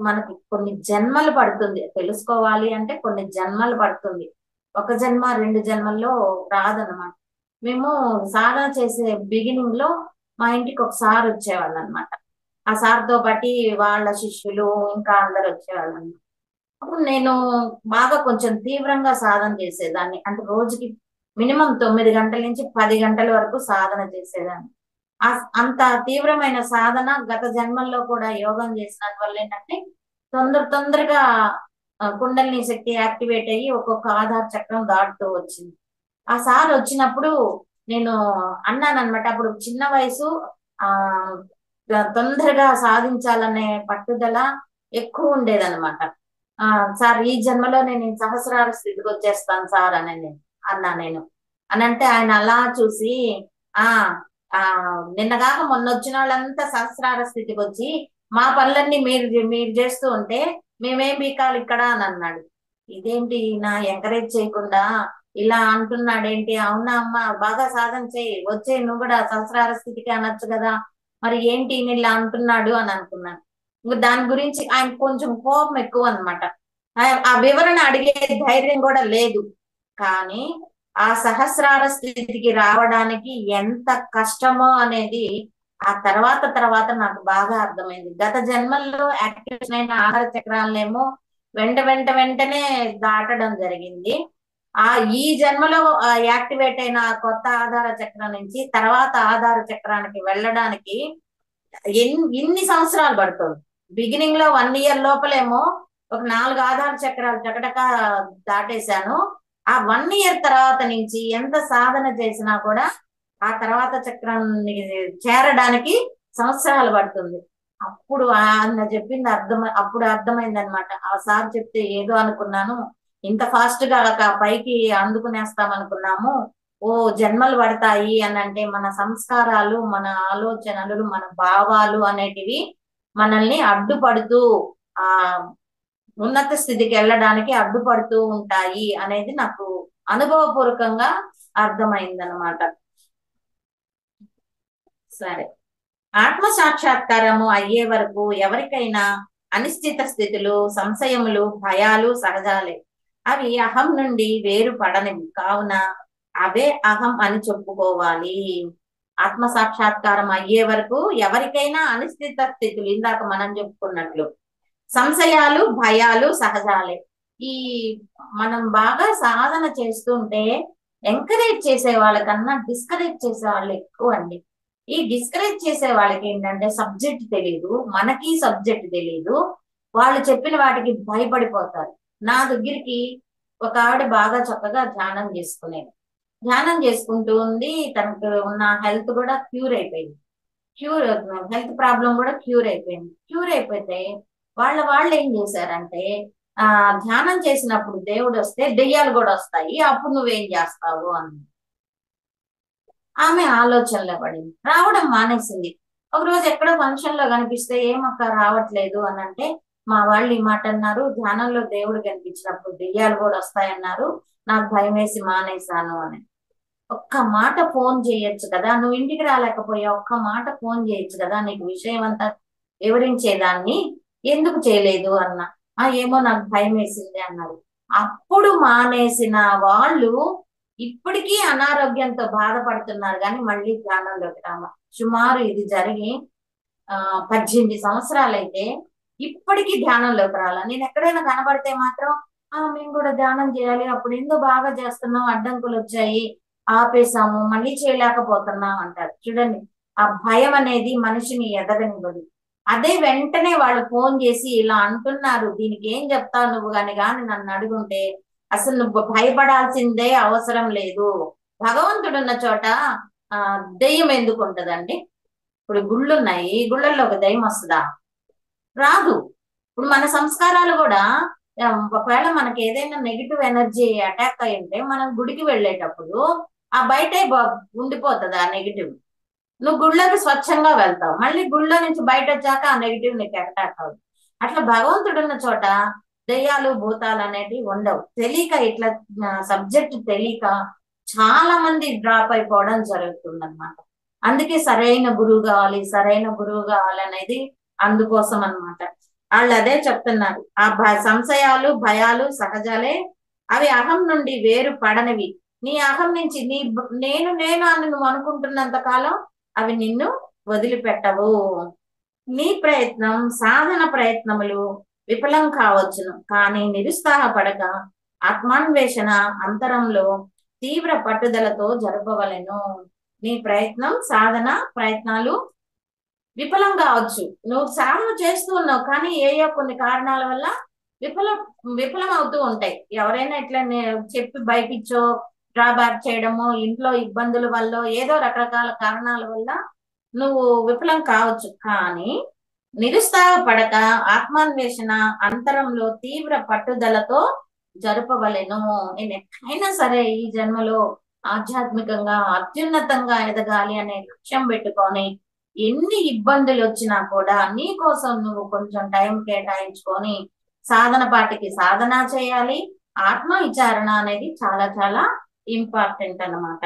మనకి కొన్ని జన్మలు పడుతుంది తెలుసుకోవాలి అంటే, కొన్ని జన్మలు పడుతుంది. ఒక జన్మ 2 జన్మల్లో రాదనమాట. మేము సాధన చేసే బిగినింగ్ లో మా ఇంటికి ఒక సార్ వచ్చేవాళ్ళు అనమాట. ఆ సార్తో పాటి వాళ్ళ శిష్యులు ఇంకా అందరు వచ్చేవాళ్ళు. అప్పుడు నేను బాగా కొంచెం తీవ్రంగా సాధన చేసేదాన్ని. అంటే రోజుకి మినిమం 9 గంటల నుంచి 10 గంటల వరకు సాధన చేసేదాన్ని. అంత తీవ్రమైన సాధన గత జన్మల్లో కూడా యోగం చేసినందువల్ల ఏంటంటే తొందరగా కుండలిని శక్తి యాక్టివేట్ అయ్యి ఒక్కొక్క ఆధార్ చక్రం దాటుతూ వచ్చింది. ఆ సార్ వచ్చినప్పుడు నేను అన్నానన్నమాట. అప్పుడు చిన్న వయసు, ఆ తొందరగా సాధించాలనే పట్టుదల ఎక్కువ ఉండేదన్నమాట. సార్ ఈ జన్మలో నేను సహస్రార స్థితికి వచ్చేస్తాను సార్ అని అన్నా నేను. అనంటే ఆయన అలా చూసి ఆ ఆ నిన్నగాక మొన్న వచ్చిన వాళ్ళంతా సహస్రార స్థితికి వచ్చి మా పనులన్నీ మీరు చేస్తూ ఉంటే మేమేం బీకాలి ఇక్కడ అని అన్నాడు. ఇదేంటి నా ఎంకరేజ్ చేయకుండా ఇలా అంటున్నాడేంటి? అవునా అమ్మ, బాగా సాధన చేయి, వచ్చే నువ్వు కూడా సహస్రార స్థితికి అనొచ్చు కదా, మరి ఏంటి ఇలా అంటున్నాడు అని అనుకున్నాను. ఇంకా దాని గురించి ఆయన కొంచెం కోపం ఎక్కువ అనమాట. ఆ వివరణ అడిగే ధైర్యం కూడా లేదు. కానీ ఆ సహస్రార స్థితికి రావడానికి ఎంత కష్టమో అనేది ఆ తర్వాత నాకు బాగా అర్థమైంది. గత జన్మల్లో యాక్టివేషన్ అయిన ఆహార చక్రాలనేమో వెంటనే దాటడం జరిగింది. ఈ జన్మలో యాక్టివేట్ అయిన కొత్త ఆధార చక్రం నుంచి తర్వాత ఆధార చక్రానికి వెళ్ళడానికి ఇన్ని సంవత్సరాలు పడుతుంది. బిగినింగ్ లో 1 ఇయర్ లోపలేమో ఒక 4 ఆధార చక్రాలు చకటక దాటేశాను. ఆ 1 ఇయర్ తర్వాత నుంచి ఎంత సాధన చేసినా కూడా ఆ తర్వాత చక్రాన్ని చేరడానికి సంవత్సరాలు పడుతుంది. అప్పుడు ఆయన చెప్పింది అప్పుడు అర్థమైంది అనమాట. ఆ సార్ చెప్తే ఏదో అనుకున్నాను, ఇంత ఫాస్ట్ గా పైకి అందుకునేస్తాం అనుకున్నాము. ఓ జన్మలు పడతాయి అని అంటే మన సంస్కారాలు, మన ఆలోచనలు, మన భావాలు అనేటివి మనల్ని అడ్డుపడుతూ ఆ ఉన్నత స్థితికి వెళ్ళడానికి అడ్డుపడుతూ ఉంటాయి అనేది నాకు అనుభవపూర్వకంగా అర్థమైందనమాట. సరే, ఆత్మ సాక్షాత్కారము అయ్యే వరకు ఎవరికైనా అనిశ్చిత స్థితులు, సంశయములు, భయాలు సహజాలే. అవి అహం నుండి వేరు పడనివి కావున అవే అహం అని చెప్పుకోవాలి. ఆత్మ సాక్షాత్కారం అయ్యే వరకు ఎవరికైనా అనిశ్చిత స్థితులు, ఇందాక మనం చెప్పుకున్నట్లు సంశయాలు, భయాలు సహజాలే. ఈ మనం బాగా సాధన చేస్తుంటే ఎంకరేజ్ చేసే వాళ్ళకన్నా డిస్కరేజ్ చేసే వాళ్ళు ఎక్కువ అండి. ఈ డిస్కరేజ్ చేసే వాళ్ళకి ఏంటంటే సబ్జెక్ట్ తెలియదు, మనకి సబ్జెక్ట్ తెలియదు, వాళ్ళు చెప్పిన వాటికి భయపడిపోతారు. నా దగ్గరికి ఒక ఆవిడ బాగా చక్కగా ధ్యానం చేసుకుంటూ ఉంది. తనకు ఉన్న హెల్త్ కూడా క్యూర్ అయిపోయింది. హెల్త్ ప్రాబ్లం కూడా క్యూర్ అయిపోయింది. క్యూర్ అయిపోతే వాళ్ళు ఏం చేశారంటే ధ్యానం చేసినప్పుడు దేవుడు వస్తే దెయ్యాలు కూడా వస్తాయి, అప్పుడు నువ్వేం చేస్తావు అని. ఆమె ఆలోచనలో పడింది, రావడం మానేసింది. ఒక రోజు ఎక్కడో ఫంక్షన్ లో కనిపిస్తే ఏమక్క రావట్లేదు అని అంటే, మా వాళ్ళు ఈ మాట అన్నారు, ధ్యానంలో దేవుడు కనిపించినప్పుడు దెయ్యాలు కూడా వస్తాయన్నారు, నాకు భయం వేసి మానేశాను అని. ఒక్క మాట ఫోన్ చేయొచ్చు కదా, నువ్వు ఇంటికి రాలేకపోయావు, ఒక్క మాట ఫోన్ చేయొచ్చు కదా, నీకు విషయం అంతా వివరించేదాన్ని, ఎందుకు చేయలేదు అన్నా. ఏమో నాకు భయం వేసింది అన్నారు. అప్పుడు మానేసిన వాళ్ళు ఇప్పటికీ అనారోగ్యంతో బాధపడుతున్నారు, కానీ మళ్ళీ ధ్యానంలోకి రామ. సుమారు ఇది జరిగి 18 సంవత్సరాలైతే ఇప్పటికీ ధ్యానంలోకి రాల. నేను ఎక్కడైనా కనబడితే మాత్రం మేము కూడా ధ్యానం చేయాలి, అప్పుడు ఏందో బాగా చేస్తున్నాం, అడ్డంకులు వచ్చాయి, ఆపేసాము, మళ్ళీ చేయలేకపోతున్నాం అంటారు. చూడండి, ఆ భయం అనేది మనిషిని ఎదగనివ్వదు. అదే వెంటనే వాళ్ళు ఫోన్ చేసి ఇలా అంటున్నారు, దీనికి ఏం చెప్తావు నువ్వు కానీ నన్ను అడుగుంటే, అసలు నువ్వు భయపడాల్సిందే అవసరం లేదు. భగవంతుడున్న చోట దెయ్యం ఎందుకు ఉంటదండి? ఇప్పుడు గుళ్ళు ఉన్నాయి, గుళ్ళల్లో ఒక దెయ్యం వస్తుందా? రాదు. ఇప్పుడు మన సంస్కారాలు కూడా ఒకవేళ మనకి ఏదైనా నెగిటివ్ ఎనర్జీ అటాక్ అయి ఉంటే మనం గుడికి వెళ్ళేటప్పుడు ఆ బయటే ఉండిపోతుంది ఆ నెగిటివ్. నువ్వు గుళ్ళోకి స్వచ్ఛంగా వెళ్తావు, మళ్ళీ గుళ్ళో నుంచి బయట వచ్చాక ఆ నెగిటివ్ నీకు అటాక్ అవుతుంది. అట్లా భగవంతుడున్న చోట దెయ్యాలు భూతాలు అనేటివి ఉండవు. తెలియక ఇట్లా సబ్జెక్ట్ తెలియక చాలా మంది డ్రాప్ అయిపోవడం జరుగుతుంది అనమాట. అందుకే సరైన గురువు కావాలి అనేది అందుకోసం అన్నమాట. వాళ్ళు అదే చెప్తున్నారు, ఆ సంశయాలు భయాలు సహజాలే, అవి అహం నుండి వేరు పడనివి. నీ అహం నుంచి నేను అని నువ్వు అనుకుంటున్నంత కాలం అవి నిన్ను వదిలిపెట్టవు. నీ ప్రయత్నం సాధన ప్రయత్నములు విఫలం కావచ్చును, కానీ నిరుత్సాహపడక ఆత్మాన్వేషణ అంతరంలో తీవ్ర పట్టుదలతో జరపవలెను. నీ ప్రయత్నం సాధన ప్రయత్నాలు విఫలం కావచ్చు, నువ్వు సాధన చేస్తూ ఉన్నావు, కానీ ఏయో కొన్ని కారణాల వల్ల విఫలం అవుతూ ఉంటాయి. ఎవరైనా ఇట్లా చెప్పి బయటిచ్చో డ్రాబ్యాక్ చేయడమో, ఇంట్లో ఇబ్బందుల వల్ల, ఏదో రకరకాల కారణాల వల్ల నువ్వు విఫలం కావచ్చు, కానీ నిరుత్సాహపడక ఆత్మాన్వేషణ అంతరంలో తీవ్ర పట్టుదలతో జరపవలెను. నేను ఎక్కడైనా సరే ఈ జన్మలో ఆధ్యాత్మికంగా అత్యున్నతంగా ఎదగాలి అనే లక్ష్యం పెట్టుకొని ఎన్ని ఇబ్బందులు వచ్చినా కూడా నీ కోసం నువ్వు కొంచెం టైం కేటాయించుకొని సాధన పాటికి సాధన చేయాలి. ఆత్మ విచారణ అనేది చాలా చాలా ఇంపార్టెంట్ అన్నమాట.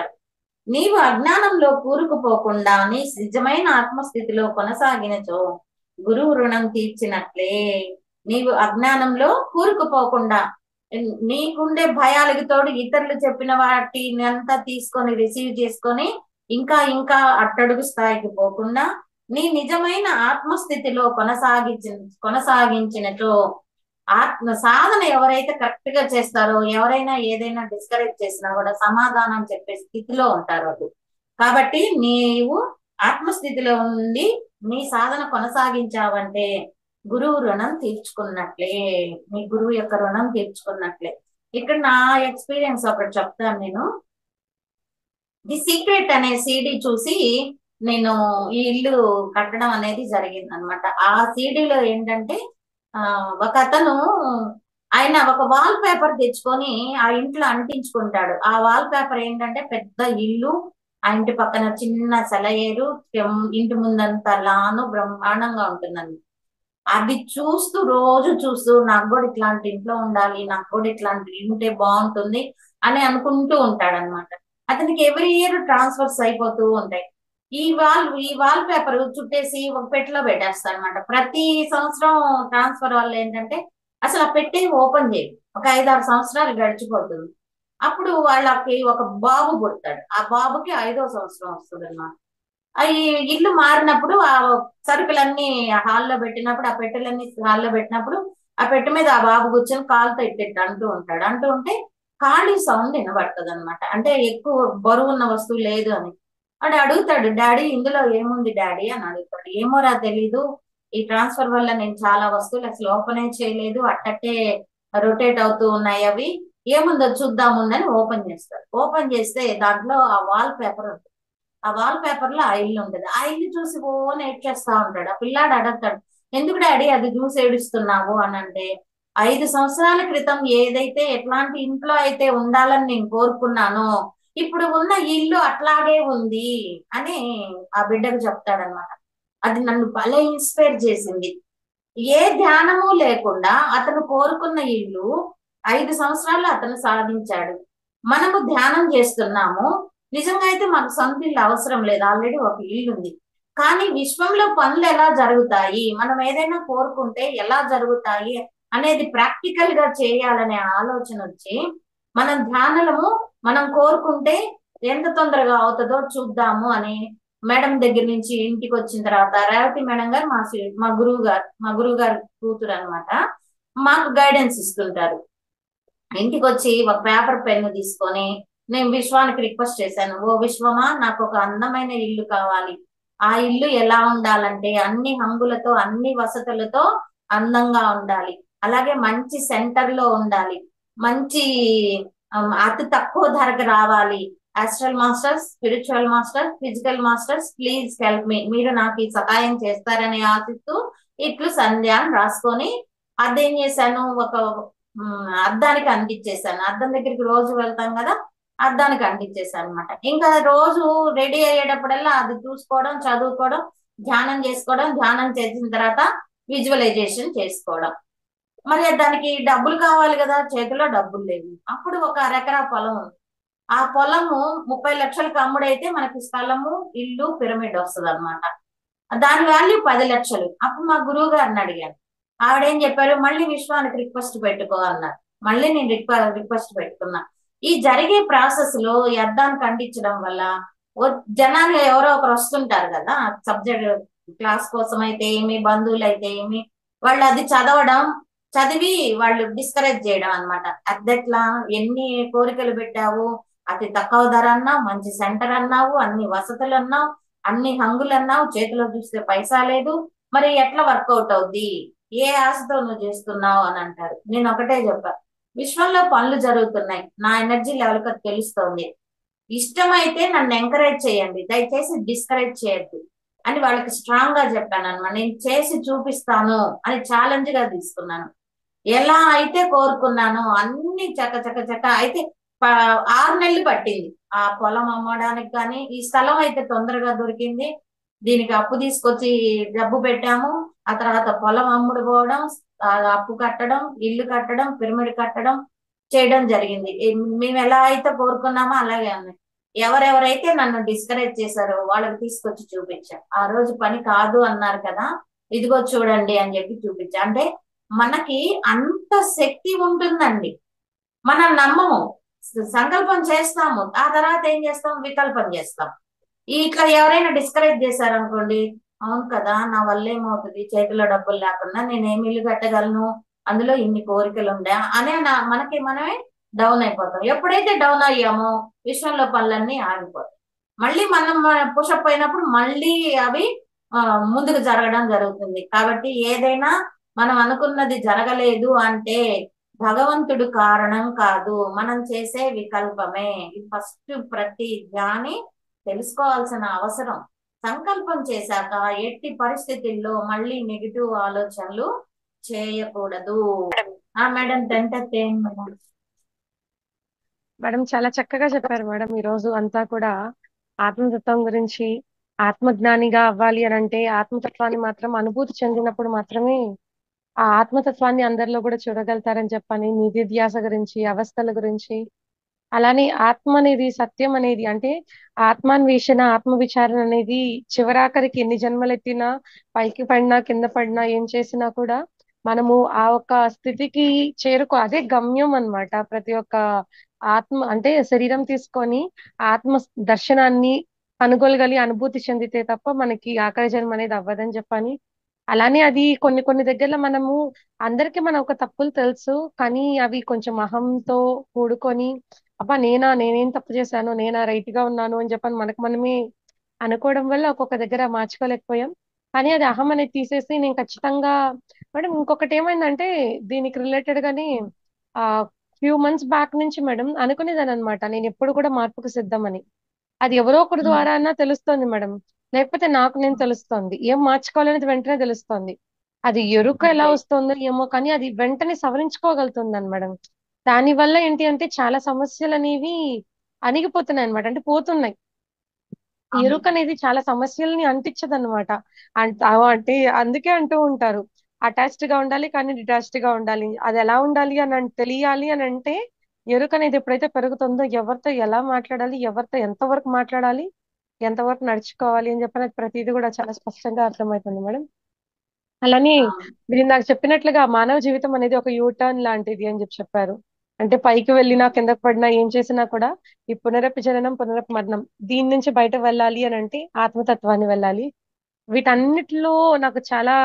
నీవు అజ్ఞానంలో కూరుకుపోకుండా నీ నిజమైన ఆత్మస్థితిలో కొనసాగినచో గురువు రుణం తీర్చినట్లే. నీవు అజ్ఞానంలో కూరుకుపోకుండా నీకుండే భయాలకి తోడు ఇతరులు చెప్పిన వాటిని అంతా తీసుకొని రిసీవ్ చేసుకొని ఇంకా ఇంకా అట్టడుగు స్థాయికి పోకుండా నీ నిజమైన ఆత్మస్థితిలో కొనసాగించినచో ఆత్మ సాధన ఎవరైతే కరెక్ట్ గా చేస్తారో, ఎవరైనా ఏదైనా డిస్కరేజ్ చేసినా కూడా సమాధానం చెప్పే స్థితిలో ఉంటారు అది. కాబట్టి నీవు ఆత్మస్థితిలో ఉండి నీ సాధన కొనసాగించావంటే గురువు రుణం తీర్చుకున్నట్లే, నీ గురువు యొక్క రుణం తీర్చుకున్నట్లే. ఇక్కడ నా ఎక్స్పీరియన్స్ ఒకటి చెప్తాను. నేను ది సీక్రెట్ అనే సిడి చూసి నేను ఈ ఇల్లు కట్టడం అనేది జరిగింది అనమాట. ఆ సిడిలో ఏంటంటే ఒక అతను ఆయన ఒక వాల్ పేపర్ తెచ్చుకొని ఆ ఇంట్లో అంటించుకుంటాడు. ఆ వాల్ పేపర్ ఏంటంటే పెద్ద ఇల్లు, ఆ ఇంటి పక్కన చిన్న సెలయేరు, ఇంటి ముందంతా లాను బ్రహ్మాండంగా ఉంటుందండి. అది చూస్తూ రోజు చూస్తూ నాకు కూడా ఇట్లాంటి ఇంట్లో ఉండాలి, నాకు కూడా ఇట్లాంటి ఉంటే బాగుంటుంది అని అనుకుంటూ ఉంటాడు అనమాట. అతనికి ఎవ్రీ ఇయర్ ట్రాన్స్ఫర్స్ అయిపోతూ ఉంటాయి. ఈ వాల్ పేపర్ చుట్టేసి ఒక పెట్టెలో పెట్టేస్తాడు అనమాట. ప్రతి సంవత్సరం ట్రాన్స్ఫర్ వల్ల ఏంటంటే అసలు ఆ పెట్టే ఓపెన్ చేయదు. ఒక 5-6 సంవత్సరాలు గడిచిపోతుంది. అప్పుడు వాళ్ళకి ఒక బాబు పుడతాడు. ఆ బాబుకి 5వ సంవత్సరం వస్తుంది అనమాట. ఈ ఇల్లు మారినప్పుడు ఆ సరుకులన్నీ హాల్లో పెట్టినప్పుడు, ఆ పెట్టెలన్నీ హాల్లో పెట్టినప్పుడు ఆ పెట్టె మీద ఆ బాబు కూర్చొని కాలుతో ఇట్టెట్టు అంటూ ఉంటాడు. అంటూ ఉంటే ఖాళీ సౌండ్ వినబడుతుంది అనమాట. అంటే ఎక్కువ బరువు ఉన్న వస్తువు లేదు అని. వాడు అడుగుతాడు, డాడీ ఇందులో ఏముంది డాడీ అని అడుగుతాడు. ఏమోరా తెలీదు, ఈ ట్రాన్స్ఫర్ వల్ల నేను చాలా వస్తువులు అసలు ఓపెన్ చేయలేదు, అట్టట్టే రొటేట్ అవుతూ ఉన్నాయి, అవి ఏముందో చూద్దాముందని ఓపెన్ చేస్తాడు. ఓపెన్ చేస్తే దాంట్లో ఆ వాల్ పేపర్ ఉంటుంది. ఆ వాల్ పేపర్ లో ఆ ఇల్లు ఉంటుంది. ఆ ఇల్లు చూసి ఓన్ ఏడ్చేస్తా ఉంటాడు. ఆ పిల్లాడు అడుగుతాడు, ఎందుకు డాడీ అది చూసి ఏడుస్తున్నావు అని అంటే, 5 సంవత్సరాల క్రితం ఏదైతే ఎట్లాంటి ఇంట్లో అయితే ఉండాలని నేను కోరుకున్నానో ఇప్పుడు ఉన్న ఇల్లు అట్లాగే ఉంది అని ఆ బిడ్డకు చెప్తాడనమాట. అది నన్ను భలే ఇన్స్పైర్ చేసింది. ఏ ధ్యానము లేకుండా అతను కోరుకున్న ఇల్లు 5 సంవత్సరాల్లో అతను సాధించాడు. మనము ధ్యానం చేస్తున్నాము. నిజంగా అయితే మనకు సొంత ఇల్లు అవసరం లేదు, ఆల్రెడీ ఒక ఇల్లు ఉంది. కానీ విశ్వంలో పనులు ఎలా జరుగుతాయి, మనం ఏదైనా కోరుకుంటే ఎలా జరుగుతాయి అనేది ప్రాక్టికల్ గా చేయాలనే ఆలోచన వచ్చి, మనం ధ్యానము మనం కోరుకుంటే ఎంత తొందరగా అవుతుందో చూద్దాము అని మేడం దగ్గర నుంచి ఇంటికి వచ్చిన తర్వాత, రేవతి మేడం గారు మా గురువు గారు కూతురు అనమాట, మాకు గైడెన్స్ ఇస్తుంటారు. ఇంటికి వచ్చి ఒక పేపర్ పెన్ను తీసుకొని నేను విశ్వానికి రిక్వెస్ట్ చేశాను, ఓ విశ్వమా, నాకు ఒక అందమైన ఇల్లు కావాలి. ఆ ఇల్లు ఎలా ఉండాలంటే అన్ని హంగులతో అన్ని వసతులతో అందంగా ఉండాలి. అలాగే మంచి సెంటర్ లో ఉండాలి. మంచి అతి తక్కువ ధరకు రావాలి. Astral masters, spiritual masters, physical masters, please help me, మీరు నాకు ఈ సహాయం చేస్తారని ఆశిస్తూ ఇట్లు సంధ్య అని రాసుకొని అదేం చేశాను, ఒక అద్దానికి అంటించేసాను. అద్దం దగ్గరికి రోజు వెళ్తాం కదా, అద్దానికి అంటించేసాను అనమాట. ఇంకా రోజు రెడీ అయ్యేటప్పుడల్లా అది చూసుకోవడం, చదువుకోవడం, ధ్యానం చేసుకోవడం, ధ్యానం చేసిన తర్వాత విజువలైజేషన్ చేసుకోవడం. మరి దానికి డబ్బులు కావాలి కదా, చేతిలో డబ్బులు లేవు. అప్పుడు ఒక అరెకరా పొలం ఉంది. ఆ పొలము 30 లక్షలకు అమ్ముడైతే మనకి స్థలము, ఇల్లు, పిరమిడ్ వస్తుంది అనమాట. దాని వాల్యూ 10 లక్షలు. అప్పుడు మా గురువు గారిని అడిగాను. ఆవిడేం చెప్పారు, మళ్ళీ విశ్వానికి రిక్వెస్ట్ పెట్టుకో అన్నారు. మళ్ళీ నేను రిక్వెస్ట్ పెట్టుకున్నా. ఈ జరిగే ప్రాసెస్ లో ఈ అద్దాన్ని ఖండించడం వల్ల జనాలు ఎవరో ఒకరు వస్తుంటారు కదా, సబ్జెక్ట్ క్లాస్ కోసం అయితే ఏమి, బంధువులు అయితే ఏమి, వాళ్ళు అది చదివి వాళ్ళు డిస్కరేజ్ చేయడం అనమాట. అద్దెట్లా, ఎన్ని కోరికలు పెట్టావు, అతి తక్కువ ధర అన్నావు, మంచి సెంటర్ అన్నావు, అన్ని వసతులు అన్నావు, అన్ని హంగులు అన్నావు, చేతిలో చూస్తే పైసా లేదు, మరి ఎట్లా వర్కౌట్ అవుద్ది, ఏ ఆశతో నువ్వు చేస్తున్నావు అని అంటారు. నేను ఒకటే చెప్పా, విశ్వంలో పనులు జరుగుతున్నాయి, నా ఎనర్జీ లెవెల్ కి తెలుస్తోంది. ఇష్టమైతే నన్ను ఎంకరేజ్ చేయండి, దయచేసి డిస్కరేజ్ చేయొద్దు అని వాళ్ళకి స్ట్రాంగ్ గా చెప్పాను అనమాట. నేను చేసి చూపిస్తాను అని ఛాలెంజ్ గా తీసుకున్నాను. ఎలా అయితే కోరుకున్నానో అన్ని చక్క అయితే 6 నెలలు పట్టింది ఆ పొలం అమ్మడానికి. కానీ ఈ స్థలం అయితే తొందరగా దొరికింది. దీనికి అప్పు తీసుకొచ్చి డబ్బు పెట్టాము. ఆ తర్వాత పొలం అమ్ముడు పోవడం, అప్పు కట్టడం, ఇల్లు కట్టడం, పిరమిడ్ కట్టడం చేయడం జరిగింది. మేము ఎలా అయితే కోరుకున్నామో అలాగే ఉన్నాయి. ఎవరెవరైతే నన్ను డిస్కరేజ్ చేశారో వాళ్ళకి తీసుకొచ్చి చూపించా. ఆ రోజు పని కాదు అన్నారు కదా, ఇదిగో చూడండి అని చెప్పి చూపించా. అంటే మనకి అంత శక్తి ఉంటుందండి. మనం నమ్మము, సంకల్పం చేస్తాము, ఆ తర్వాత ఏం చేస్తాం, వికల్పం చేస్తాం. ఇట్లా ఎవరైనా డిస్కరేజ్ చేశారనుకోండి, అవును కదా, నా వల్ల ఏమవుతుంది, చేతిలో డబ్బులు లేకుండా నేనేమి ఇల్లు కట్టగలను, అందులో ఇన్ని కోరికలు ఉండే అనే మనకి మనమే డౌన్ అయిపోతాం. ఎప్పుడైతే డౌన్ అయ్యామో విశ్వంలో పనులన్నీ ఆగిపోతాయి. మళ్ళీ మనం పుషప్ అయినప్పుడు మళ్ళీ అవి ముందుకు జరగడం జరుగుతుంది. కాబట్టి ఏదైనా మనం అనుకున్నది జరగలేదు అంటే భగవంతుడు కారణం కాదు, మనం చేసే వికల్పమే. ఫస్ట్ ప్రతి జ్ఞాని తెలుసుకోవాల్సిన అవసరం. సంకల్పం చేశాక ఎట్టి పరిస్థితుల్లో మళ్ళీ నెగిటివ్ ఆలోచనలు చేయకూడదు. Madam 10th madam. మేడం చాలా చక్కగా చెప్పారు మేడం. ఈ రోజు అంతా కూడా ఆత్మతత్వం గురించి, ఆత్మజ్ఞానిగా అవ్వాలి అని అంటే ఆత్మతత్వాన్ని మాత్రం అనుభూతి చెందినప్పుడు మాత్రమే ఆ ఆత్మతత్వాన్ని అందరిలో కూడా చూడగలుగుతారని చెప్పని, నిధిధ్యాస గురించి, అవస్థల గురించి, అలానే ఆత్మ అనేది, సత్యం అనేది, అంటే ఆత్మాన్వేషణ, ఆత్మ విచారణ అనేది చివరాఖరికి ఎన్ని జన్మలెత్తినా, పైకి పడినా కింద పడినా, ఏం చేసినా కూడా మనము ఆ ఒక్క స్థితికి అదే గమ్యం అన్నమాట. ప్రతి ఒక్క ఆత్మ అంటే శరీరం తీసుకొని ఆత్మ దర్శనాన్ని కనుగొలగలి, అనుభూతి చెందితే తప్ప మనకి ఆఖరి జన్మ అనేది అవ్వదని చెప్పని, అలానే అది కొన్ని కొన్ని దగ్గరలో మనము అందరికీ మన ఒక తప్పులు తెలుసు, కానీ అవి కొంచెం అహంతో కూడుకొని, అబ్బా నేనేం తప్పు చేశాను, నేనా రైట్ గా ఉన్నాను అని చెప్పని మనకు మనమే అనుకోవడం వల్ల ఒక్కొక్క దగ్గర మార్చుకోలేకపోయాం. కానీ అది అహం అనేది తీసేసి నేను ఖచ్చితంగా. మేడం ఇంకొకటి ఏమైందంటే దీనికి రిలేటెడ్ గాని, ఆ ఫ్యూ మంత్స్ బ్యాక్ నుంచి మేడం అనుకునేదాన్ని అనమాట, నేను ఎప్పుడు కూడా మార్పుకు సిద్ధమని. అది ఎవరో ఒకరి ద్వారా అన్నా తెలుస్తోంది మేడం, లేకపోతే నాకు నేను తెలుస్తోంది. ఏం మార్చుకోవాలనేది వెంటనే తెలుస్తోంది. అది ఎరుక ఎలా వస్తుందో ఏమో, కానీ అది వెంటనే సవరించుకోగలుగుతున్నాను మేడం. దాని వల్ల ఏంటి అంటే చాలా సమస్యలు అనేవి అణిగిపోతున్నాయి అనమాట, అంటే పోతున్నాయి. అవును. ఎరుక అనేది చాలా సమస్యల్ని అంటించదు అనమాట. అంటే అందుకే అంటూ ఉంటారు, అటాచ్డ్ గా ఉండాలి కానీ డిటాచ్డ్ గా ఉండాలి. అది ఎలా ఉండాలి అని తెలియాలి అని అంటే, ఎరుక అనేది ఎప్పుడైతే పెరుగుతుందో ఎవరితో ఎలా మాట్లాడాలి, ఎవరితో ఎంతవరకు మాట్లాడాలి, ఎంతవరకు నడుచుకోవాలి అని చెప్పిన ప్రతిదీ కూడా చాలా స్పష్టంగా అర్థమవుతుంది మేడం. అలానే అవును. మీరు ఇందాక చెప్పినట్లుగా మానవ జీవితం అనేది ఒక యూటర్న్ లాంటిది అని చెప్పారు. అంటే పైకి వెళ్ళినా కిందకి పడినా ఏం చేసినా కూడా ఈ పునరపి జననం పునరపి మరణం, దీని నుంచి బయట వెళ్ళాలి అని అంటే ఆత్మతత్వాన్ని వెళ్ళాలి. వీటన్నిటిలో నాకు చాలా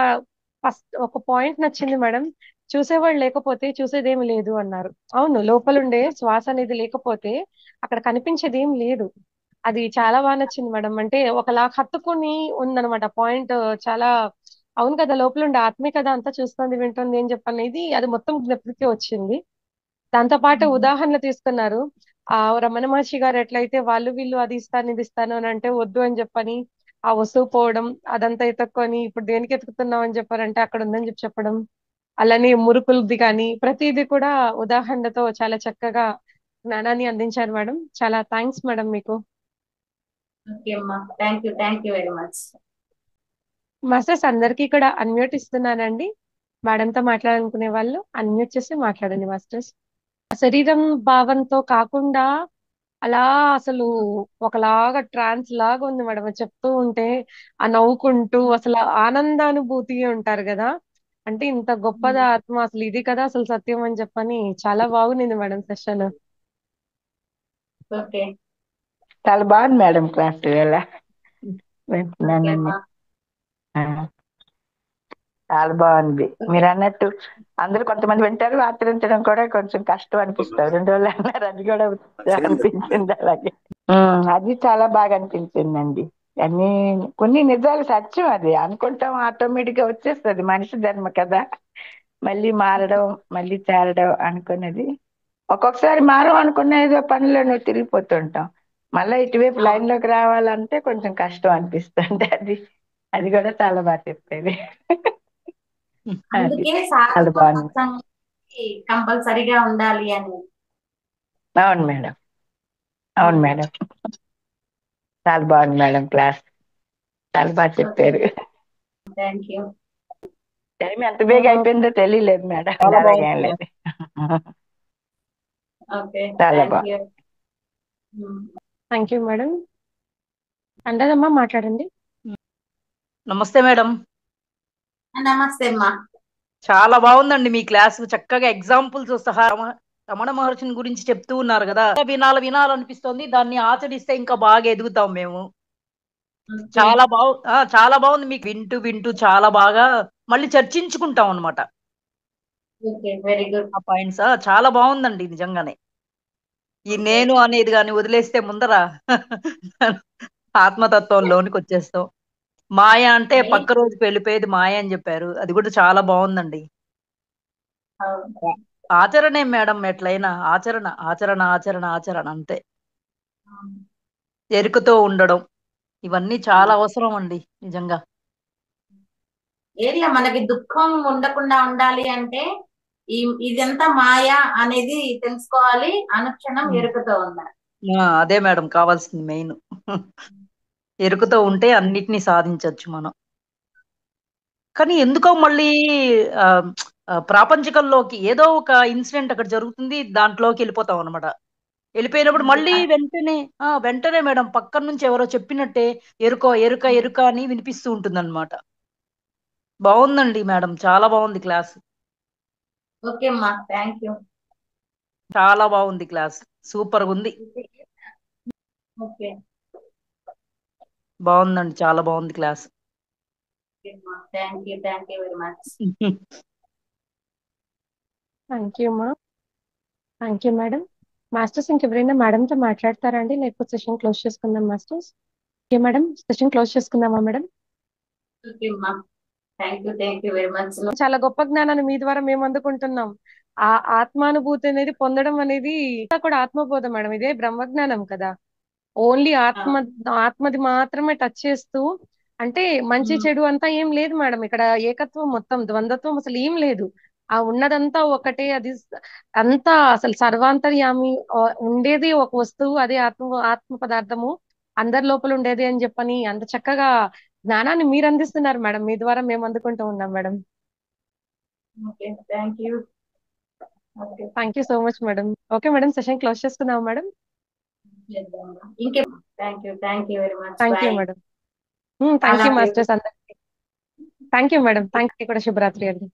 ఫస్ట్ ఒక పాయింట్ నచ్చింది మేడం. చూసేవాళ్ళు లేకపోతే చూసేదేమి లేదు అన్నారు. అవును, లోపలుండే శ్వాస అనేది లేకపోతే అక్కడ కనిపించేది ఏం లేదు. అది చాలా బాగా నచ్చింది మేడం. అంటే ఒకలా హత్తుకుని ఉందన్నమాట పాయింట్. చాలా అవును కదా, లోపల ఉండే ఆత్మే కదా అంతా చూస్తుంది వింటుంది అని చెప్పనేది అది మొత్తం జ్ఞప్తికి వచ్చింది. దాంతో పాటు ఉదాహరణలు తీసుకున్నారు. రమణ మహర్షి గారు ఎట్లయితే వాళ్ళు వీళ్ళు అది ఇస్తాను ఇది ఇస్తాను అని అంటే వద్దు అని చెప్పని ఆ వస్తువు పోవడం, అదంతా ఎత్తుక్కొని ఇప్పుడు దేనికి ఎతుకుతున్నావు అని చెప్పారంటే అక్కడ ఉందని చెప్పి చెప్పడం. అలానే మురుకులది కానీ ప్రతిదీ కూడా ఉదాహరణతో చాలా చక్కగా జ్ఞానాన్ని అందించారు మేడం. చాలా థ్యాంక్స్ మేడం మీకు. ఓకే అమ్మా, thank you very much. Masters అందరికీ కూడా అన్మ్యూట్ ఇస్తున్నానండి. మేడంతో మాట్లాడాలనుకునే వాళ్ళు అన్మ్యూట్ చేసి మాట్లాడండి మాస్టర్స్. శరీరం భావంతో కాకుండా అలా అసలు ఒకలాగా ట్రాన్స్ లాగా ఉంది మేడం. అది చెప్తూ ఉంటే ఆ నవ్వుకుంటూ అసలు ఆ ఆనందానుభూతి ఉంటారు కదా. అంటే ఇంత గొప్పదా ఆత్మ, అసలు ఇది కదా అసలు సత్యం అని చెప్పని చాలా బాగుంది మేడం సెషన్. ఓకే. చాలా బాగుంది మేడం క్లాస్ ఇలా ఓకే వింటున్నానండి. అమ్మా. ఆ, చాలా బాగుంది. మీరు అన్నట్టు అందరూ కొంతమంది వింటారు, ఆచరించడం కూడా కొంచెం కష్టం అనిపిస్తుంది. 2 రోజులు అన్నారు, అది కూడా అనిపించింది అలాగే. అది చాలా బాగా అనిపించిందండి. అన్ని కొన్ని నిజాలు సత్యం, అది అనుకుంటాం ఆటోమేటిక్ గా వచ్చేస్తుంది, మనిషి ధర్మ కదా. మళ్ళీ మారడం మళ్ళీ చేరడం అనుకున్నది. ఒక్కొక్కసారి మారం అనుకున్న ఏదో పనిలో నువ్వు తిరిగిపోతుంటాం, మళ్ళీ ఇటువైపు లైన్ అవును. లోకి రావాలంటే కొంచెం కష్టం అనిపిస్తుంది. అది అది కూడా చాలా బాగా చెప్పేది. అది అందుకే చాలా సాధన బాగుంది. కంపల్సరిగా ఉండాలి అని. అవును మేడం, అవును మేడం. చాలా బాగుంది మేడం క్లాస్, చాలా బాగా ఓకే, చెప్పారు. Thank you. టైం ఎంత బేగా అయిపోయిందో తెలియలేదు మేడం. చాలా అలాగేం బాగుంది. లేదు. ఓకే, చాలా థ్యాంక్ బాగుంది. యూ. Thank you madam. అండదమ్మా మాట్లాడండి. నమస్తే మేడం. నమస్తే అమ్మా. చాలా బాగుందండి మీ క్లాస్, చక్కగా ఎగ్జాంపుల్స్ సహా రమణ మహర్షిని గురించి చెప్తూ ఉన్నారు కదా. వినాలనిపిస్తుంది, దాన్ని ఆచరిస్తే ఇంకా బాగా ఎదుగుతాం మేము. ఓకే. చాలా బాగుంది. మీకు వింటూ వింటూ చాలా బాగా మళ్ళీ చర్చించుకుంటాం అనమాట ఓకే, వెరీ గుడ్. ఆ పాయింట్స్. చాలా బాగుందండి నిజంగానే. ఈ ఓకే. నేను అనేది కానీ వదిలేస్తే ముందర ఆత్మతత్వంలోనికి వచ్చేస్తాం. మాయ అంటే మెయిన్. పక్క రోజుకి వెళ్ళిపోయేది మాయ అని చెప్పారు, అది కూడా చాలా బాగుందండి. అవును. ఆచరణే మేడం, ఎట్లయినా ఆచరణ ఆచరణ ఆచరణ ఆచరణ అంతే. అవును. ఎరుకతో ఉండడం ఇవన్నీ చాలా అవసరం అండి నిజంగా. ఏరియా మనకి దుఃఖం ఉండకుండా ఉండాలి అంటే ఈ ఇదంతా మాయా అనేది తెలుసుకోవాలి, అనుక్షణం ఎరుకతో ఉండాలి. అదే మేడం కావాల్సింది మెయిన్. ఎరుకతో ఉంటే అన్నిటినీ సాధించవచ్చు మనం. కానీ ఎందుకో మళ్ళీ ఆ, ప్రాపంచికంలోకి ఏదో ఒక ఇన్సిడెంట్ అక్కడ జరుగుతుంది, దాంట్లోకి వెళ్ళిపోతాం అనమాట. వెళ్ళిపోయినప్పుడు మళ్ళీ వెంటనే మేడం పక్కన నుంచి ఎవరో చెప్పినట్టే ఎరుక ఎరుక ఎరుక అని వినిపిస్తూ ఉంటుంది. బాగుందండి మేడం, చాలా బాగుంది క్లాస్. ఓకే అమ్మా, థ్యాంక్ యూ. చాలా బాగుంది క్లాస్, సూపర్ ఉంది. ఓకే. బాగుందండి, చాలా బాగుంది class. Thank you very much. Thank you మా. Thank you madam. మాస్టర్స్ ఇంకెవరైనా మేడంతో మాట్లాడతారా అండి, లేకపోతే సెషన్ క్లోజ్ చేసుకుందాం masters? Okay madam, session close చేసుకుందామా మేడం? ఓకే అమ్మా, థ్యాంక్ యూ వెరీ మచ్. చాలా గొప్ప జ్ఞానాన్ని మీ ద్వారా మేము అందుకుంటున్నాం. ఆ ఆత్మానుభూతి అనేది పొందడం అనేది కూడా ఆత్మబోధ మేడం, ఇదే బ్రహ్మజ్ఞానం కదా. ఓన్లీ ఆత్మది మాత్రమే టచ్ చేస్తూ, అంటే మంచి చెడు అంతా ఏం లేదు మేడం ఇక్కడ. ఏకత్వం మొత్తం, ద్వంద్వత్వం అసలు ఏం లేదు. ఆ ఉన్నదంతా ఒకటే, అది అంతా అసలు సర్వాంతర్యామి. ఉండేది ఒక వస్తువు, అదే ఆత్మ పదార్థము, అందరి లోపల ఉండేది అని చెప్పని అంత చక్కగా జ్ఞానాన్ని మీరు అందిస్తున్నారు మేడం. మీ ద్వారా మేము అందుకుంటూ ఉన్నాం madam. Okay, thank you. Okay, thank you so much madam. Okay madam, session close చేసుకుందాం మేడం. ఇంకే thank you very much. Thank you bye. Madam. Thank you masters అందరికి. Thank you madam. Thank you కూడా. శుభరాత్రి అండి.